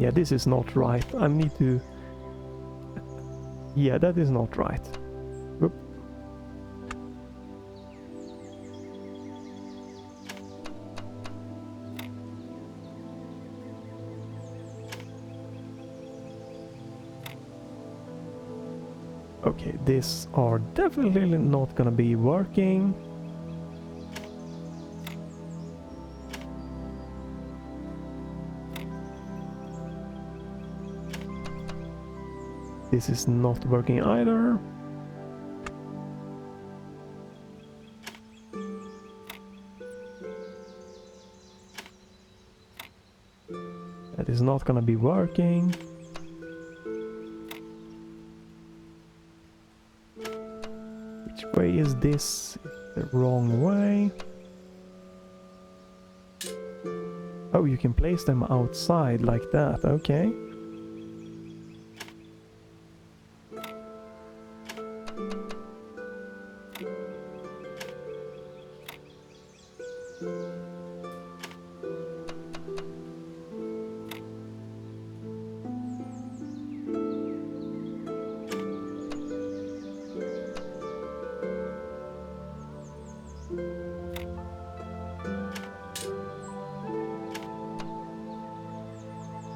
Yeah, this is not right. I need to... Yeah, that is not right. Whoop. Okay, these are definitely not gonna be working. This is not working either. That is not gonna be working. Which way is this? The wrong way. Oh, you can place them outside like that, okay.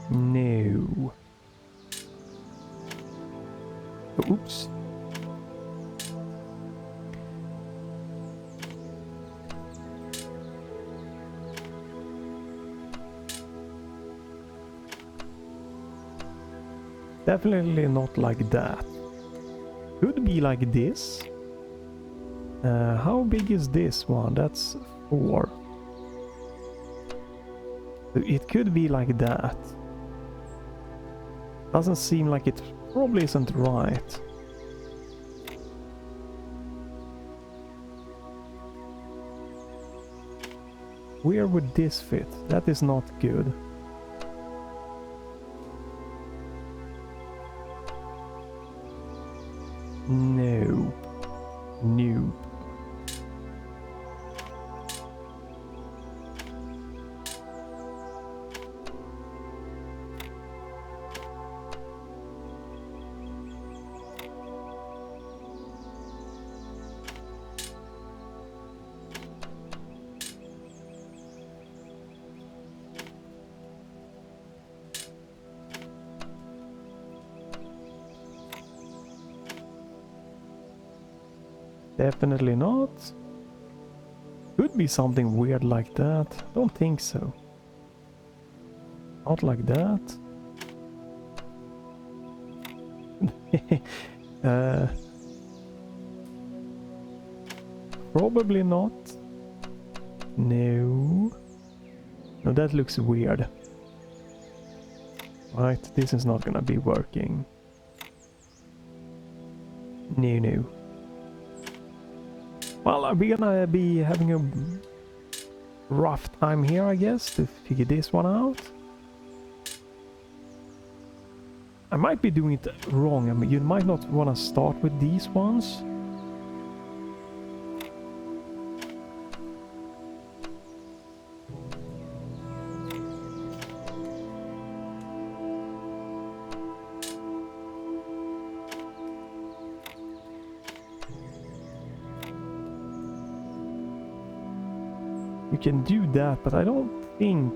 No. Oops. Definitely not like that. Could be like this. How big is this one? That's 4. It could be like that. Doesn't seem like it probably isn't right. Where would this fit? That is not good. No. No. Definitely not. Could be something weird like that. Don't think so. Not like that. Probably not. No. No, that looks weird. Right, this is not gonna be working. No, no. Well, we're gonna be having a rough time here, I guess, to figure this one out. I might be doing it wrong. I mean, you might not want to start with these ones. You can do that, but I don't think...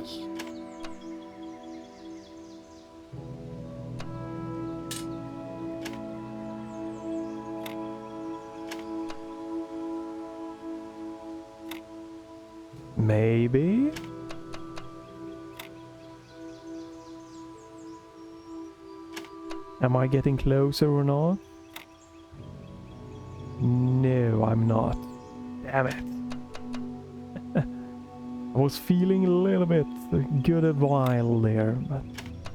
Maybe? Am I getting closer or not? No, I'm not. Damn it. I was feeling a little bit good a while there, but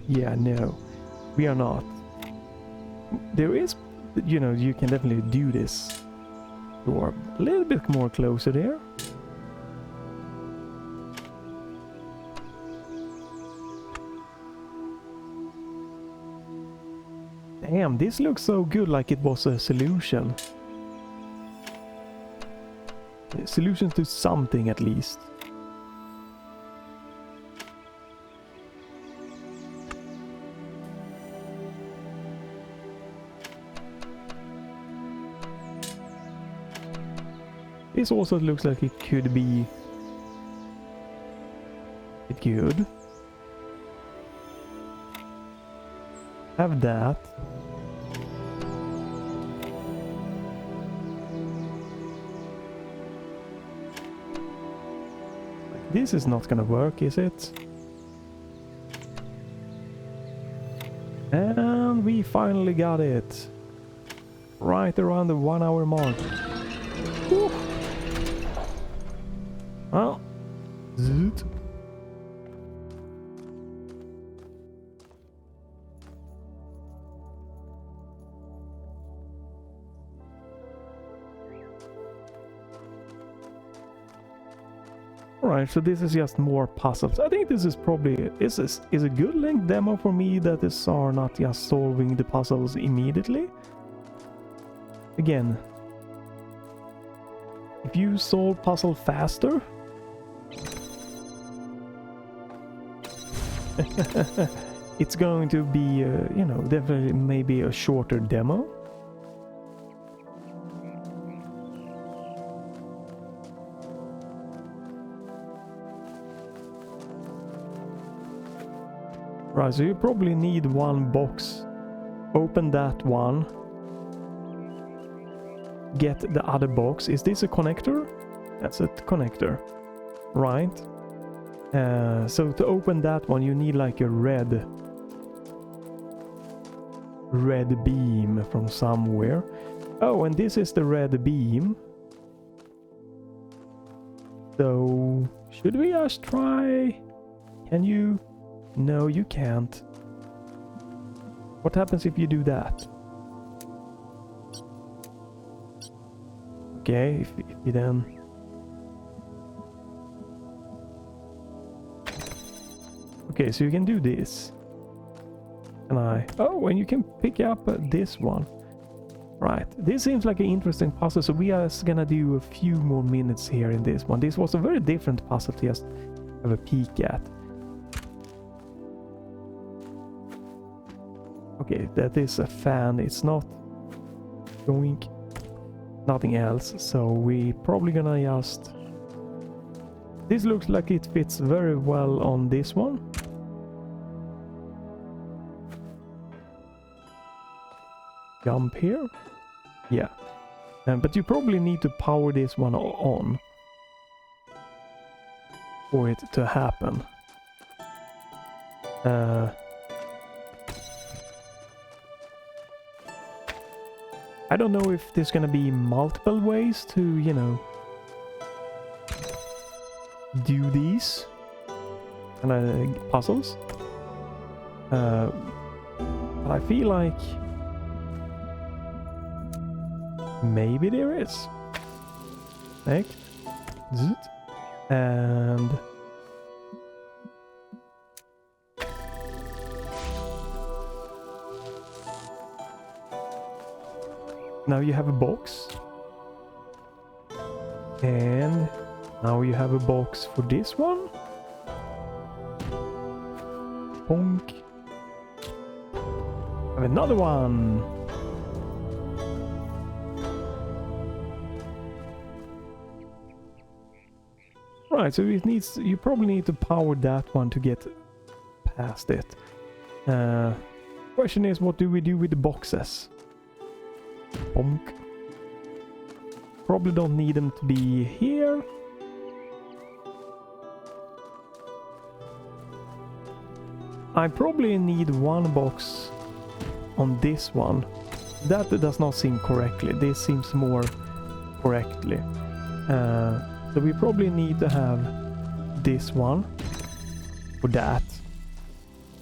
yeah, no, we are not. There is, you know, you can definitely do this. You're a little bit more closer there. Damn, this looks so good, like it was a solution. A solution to something at least. This also looks like it could be good. Have that. This is not gonna work, is it? And we finally got it. Right around the 1 hour mark. Whew. Well, zoot. Alright, so this is just more puzzles. I think this is probably is a good length demo for me that is are not just solving the puzzles immediately. Again, if you solve puzzle faster, it's going to be, you know, definitely maybe a shorter demo. Right, so you probably need one box. Open that one. Get the other box. Is this a connector? That's a connector. Right. So to open that one you need like a red beam from somewhere. Oh, and this is the red beam. So should we just try? Can you? No, you can't. What happens if you do that? Okay, if you then... Okay, so you can do this. And oh, and you can pick up this one. Right, this seems like an interesting puzzle, so we are just gonna do a few more minutes here in this one. This was a very different puzzle to just have a peek at. Okay, that is a fan, it's not going nothing else, so we probably gonna just... This looks like it fits very well on this one. Jump here. Yeah. But you probably need to power this one on for it to happen. I don't know if there's gonna be multiple ways to, you know, do these kind of puzzles. But I feel like maybe there is. Next. And now you have a box. And now you have a box for this one. Bonk. Have another one. Right, so it needs, you probably need to power that one to get past it. Question is, what do we do with the boxes? Bonk. Probably don't need them to be here. I probably need one box on this one. That does not seem correctly. This seems more correctly. So we probably need to have this one for that.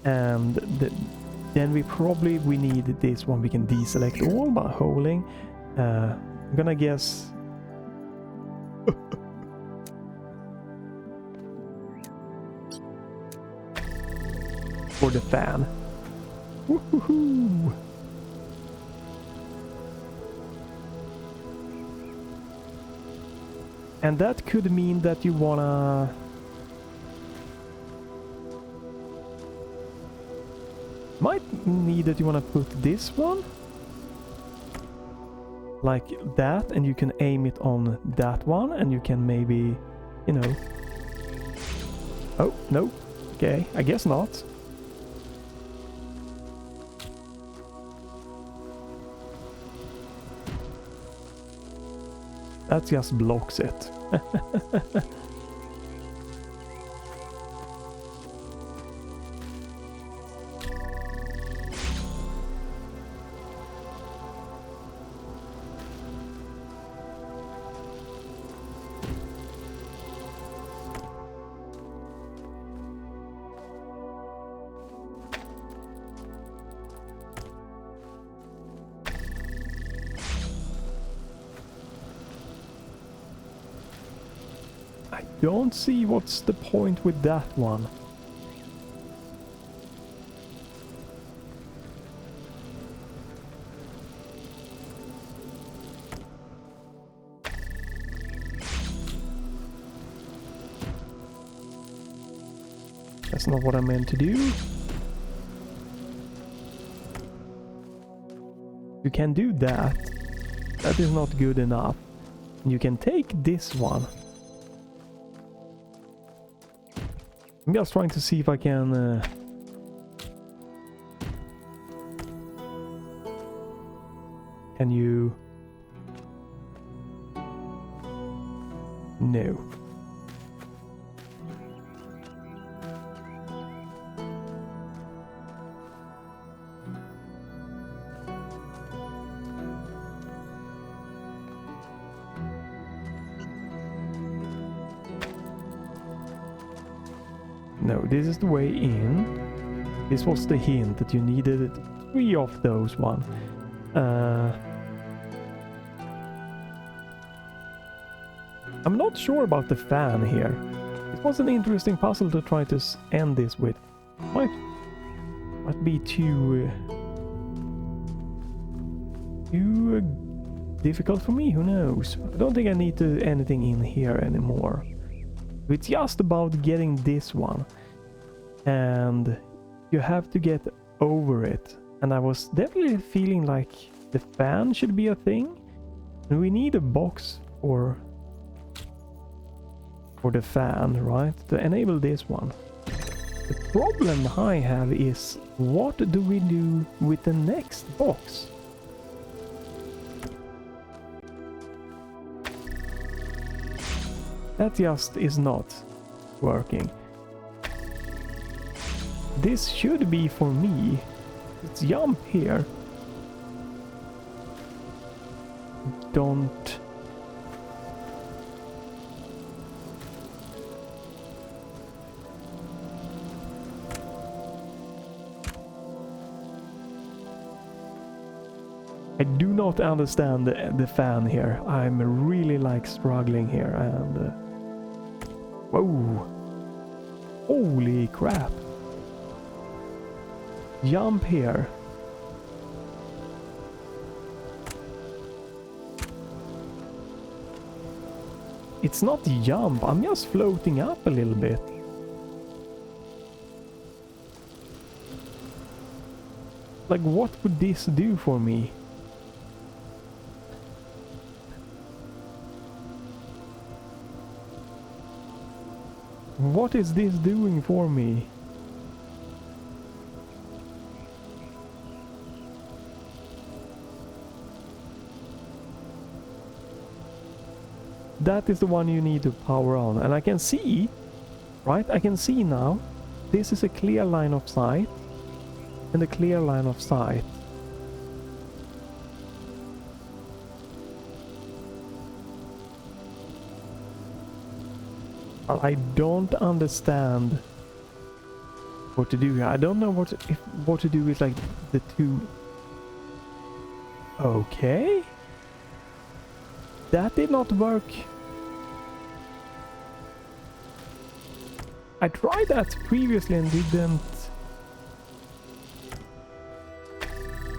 And then we need this one. We can deselect all by holding. I'm gonna guess... for the fan. Woohoo! And that could mean that you wanna... might need that you wanna put this one like that, and you can aim it on that one, and you can maybe, you know... Oh, no. Okay, I guess not. That just blocks it. I don't see what's the point with that one. That's not what I meant to do. You can do that. That is not good enough. You can take this one. I'm just trying to see if I can... Can you... No. No, this is the way in. This was the hint that you needed 3 of those one. I'm not sure about the fan here. It was an interesting puzzle to try to end this with. Might be too difficult for me, who knows. I don't think I need to anything in here anymore. It's just about getting this one, and you have to get over it. And I was definitely feeling like the fan should be a thing, and we need a box for the fan, right, to enable this one. The problem I have is, what do we do with the next box? That just is not working. This should be for me. Let's jump here. Don't... I do not understand the fan here. I'm really like struggling here, and... Whoa! Holy crap! Jump here. It's not jump, I'm just floating up a little bit. Like, what would this do for me? What is this doing for me? That is the one you need to power on. And I can see, right? I can see now. This is a clear line of sight. And a clear line of sight. I don't understand what to do here. I don't know what to do with like the two. Okay. That did not work. I tried that previously and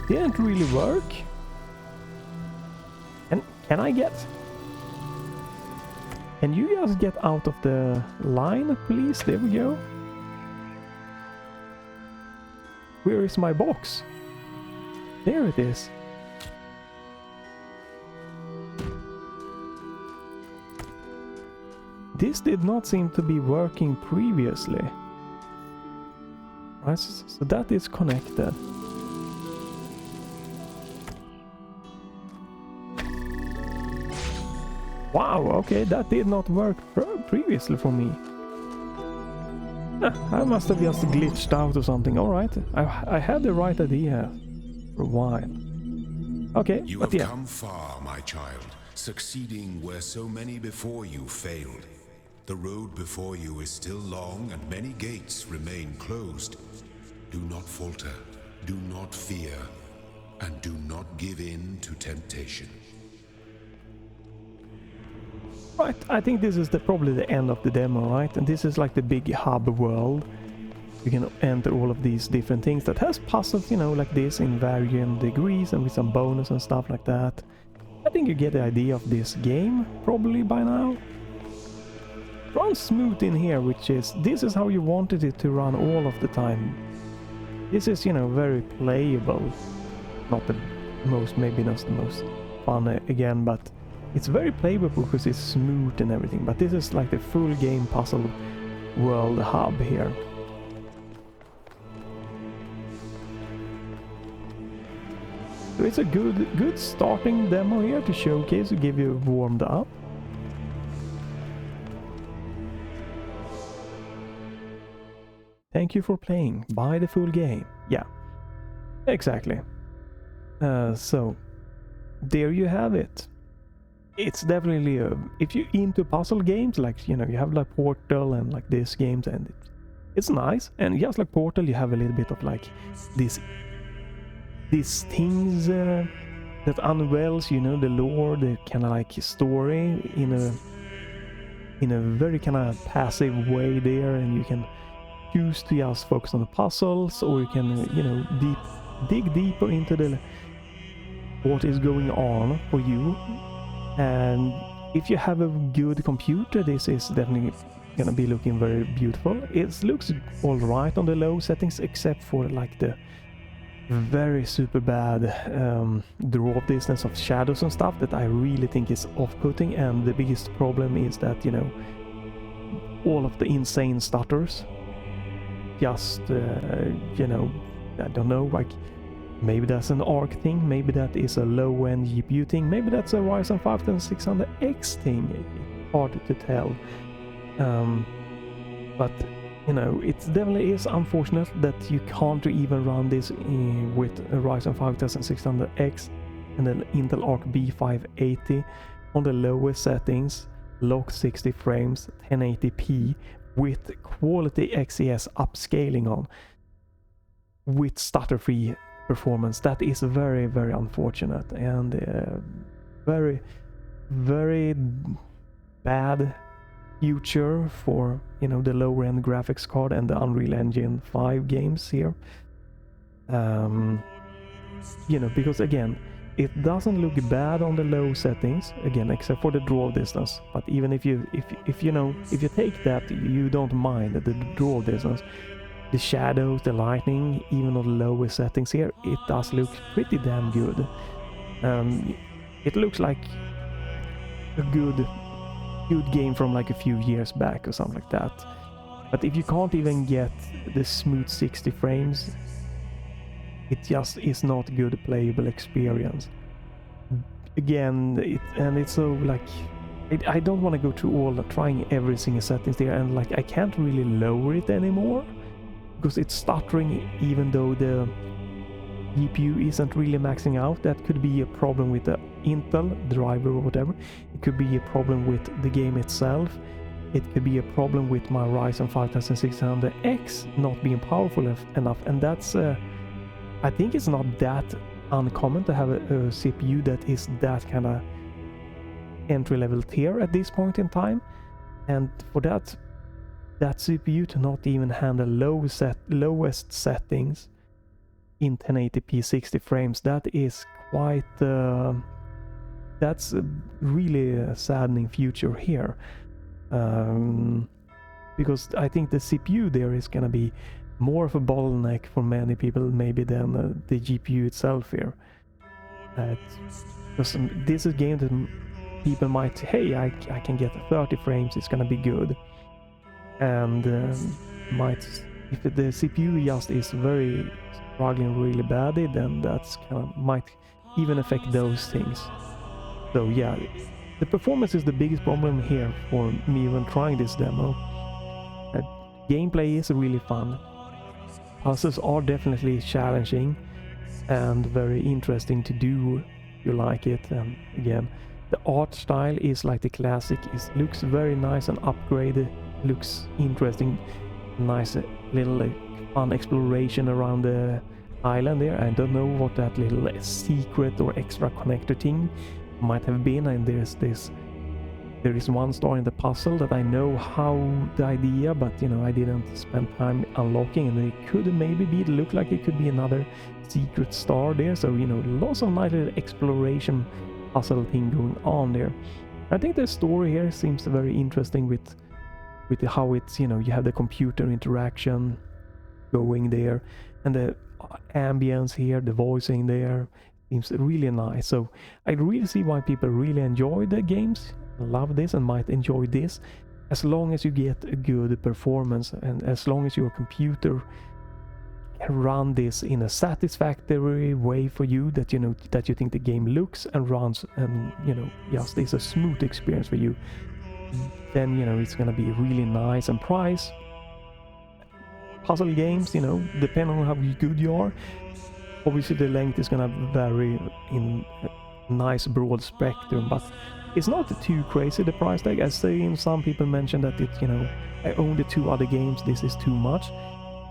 didn't really work. And can I get... Can you just get out of the line, please? There we go. Where is my box? There it is. this did not seem to be working previously. Right, so that is connected. Wow, okay, that did not work previously for me. I must have just glitched out or something. Alright, I had the right idea for a while. Okay, You but have yeah. come far, my child, succeeding where so many before you failed. The road before you is still long and many gates remain closed. Do not falter, do not fear, and do not give in to temptation. Right, I think this is probably the end of the demo, right? And this is like the big hub world. You can enter all of these different things that has puzzles, you know, like this in varying degrees and with some bonus and stuff like that. I think you get the idea of this game, probably by now. Runs smooth in here, which is, this is how you wanted it to run all of the time. This is, you know, very playable. Not the most, maybe not the most fun again, but it's very playable because it's smooth and everything, but this is like the full game puzzle world hub here. So it's a good starting demo here to showcase, to give you warmed up. Thank you for playing. Buy the full game. Yeah, exactly. So there you have it. It's definitely if you're into puzzle games, like, you know, you have like Portal and like this games, and it's nice. And just like Portal, you have a little bit of like these things that unveils, you know, the lore, the kind of like story in a very kind of passive way there, and you can choose to just focus on the puzzles, or you can, you know, dig deeper into the what is going on for you. And if you have a good computer, this is definitely gonna be looking very beautiful. It looks alright on the low settings, except for like the very super bad draw distance of shadows and stuff that I really think is off-putting. And the biggest problem is that, you know, all of the insane stutters just you know, I don't know, like maybe that's an ARC thing, maybe that is a low-end GPU thing, maybe that's a Ryzen 5600X thing. Hard to tell. But, you know, it definitely is unfortunate that you can't even run this with a Ryzen 5600X and an Intel ARC B580 on the lowest settings, locked 60 frames, 1080p, with quality XES upscaling on, with stutter-free performance. That is very, very unfortunate, and very, very bad future for, you know, the lower end graphics card and the Unreal Engine 5 games here. You know, because again, it doesn't look bad on the low settings, again, except for the draw distance. But even if you take that, you don't mind the draw distance. The shadows, the lighting, even on the lowest settings here, it does look pretty damn good. It looks like a good game from like a few years back or something like that. But if you can't even get the smooth 60 frames, it just is not good playable experience. Again, it's so like, I don't want to go through all trying every single settings there, and like I can't really lower it anymore because it's stuttering even though the GPU isn't really maxing out. That could be a problem with the Intel driver or whatever. It could be a problem with the game itself. It could be a problem with my Ryzen 5600X not being powerful enough, and that's I think it's not that uncommon to have a CPU that is that kind of entry-level tier at this point in time, and for that CPU to not even handle lowest settings in 1080p 60 frames, that is quite that's a really saddening future here, because I think the CPU there is gonna be more of a bottleneck for many people maybe than the GPU itself here. Because this is a game that people might, hey, I can get 30 frames, it's gonna be good. And might, if the CPU just is very struggling really badly, then that's kind of might even affect those things. So yeah, the performance is the biggest problem here for me when trying this demo. Gameplay is really fun. Puzzles are definitely challenging and very interesting to do if you like it. And again, the art style is like the classic. It looks very nice and upgraded. Looks interesting. Nice little fun exploration around the island there. I don't know what that little secret or extra connector thing might have been. And there is one star in the puzzle that I know how the idea, but you know, I didn't spend time unlocking, and it could maybe be, it looked like it could be another secret star there. So you know, lots of nice little exploration puzzle thing going on there. I think the story here seems very interesting with how it's, you know, you have the computer interaction going there, and the ambience here, the voicing there seems really nice. So I really see why people really enjoy the games, love this, and might enjoy this, as long as you get a good performance and as long as your computer can run this in a satisfactory way for you, that you know that you think the game looks and runs, and you know, just is a smooth experience for you, then you know it's gonna be really nice. And price, puzzle games, you know, depending on how good you are, obviously the length is gonna vary in a nice broad spectrum, but it's not too crazy, the price tag. I've seen some people mention that it, you know, I own the 2 other games, this is too much.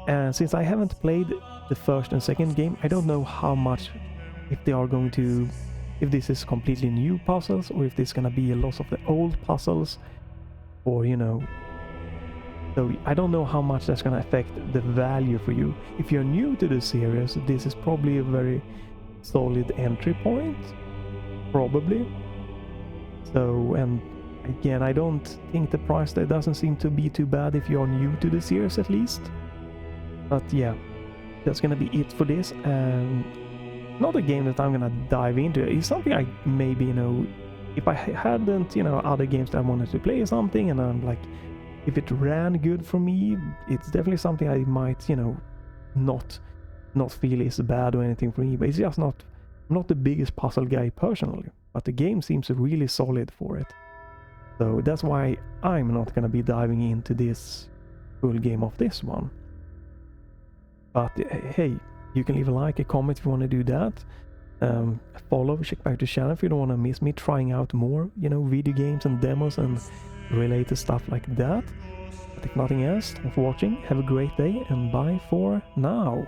And since I haven't played the first and second game, I don't know how much, if they are going to, if this is completely new puzzles, or if there's gonna be a lot of the old puzzles, or you know, so I don't know how much that's gonna affect the value for you. If you're new to the series, this is probably a very solid entry point, probably. So, and again, I don't think the price tag doesn't seem to be too bad if you're new to the series at least. But yeah, that's gonna be it for this. And not a game that I'm gonna dive into. It's something I maybe, you know, if I hadn't, you know, other games that I wanted to play or something, and I'm like, if it ran good for me, it's definitely something I might, you know, not feel is bad or anything for me. But it's just not, I'm not the biggest puzzle guy personally, but the game seems really solid for it. So that's why I'm not gonna be diving into this full game of this one. But hey, you can leave a like, a comment if you want to do that. Follow, check back the channel if you don't want to miss me trying out more, you know, video games and demos and related stuff like that. But if nothing else, thanks for watching, have a great day, and bye for now.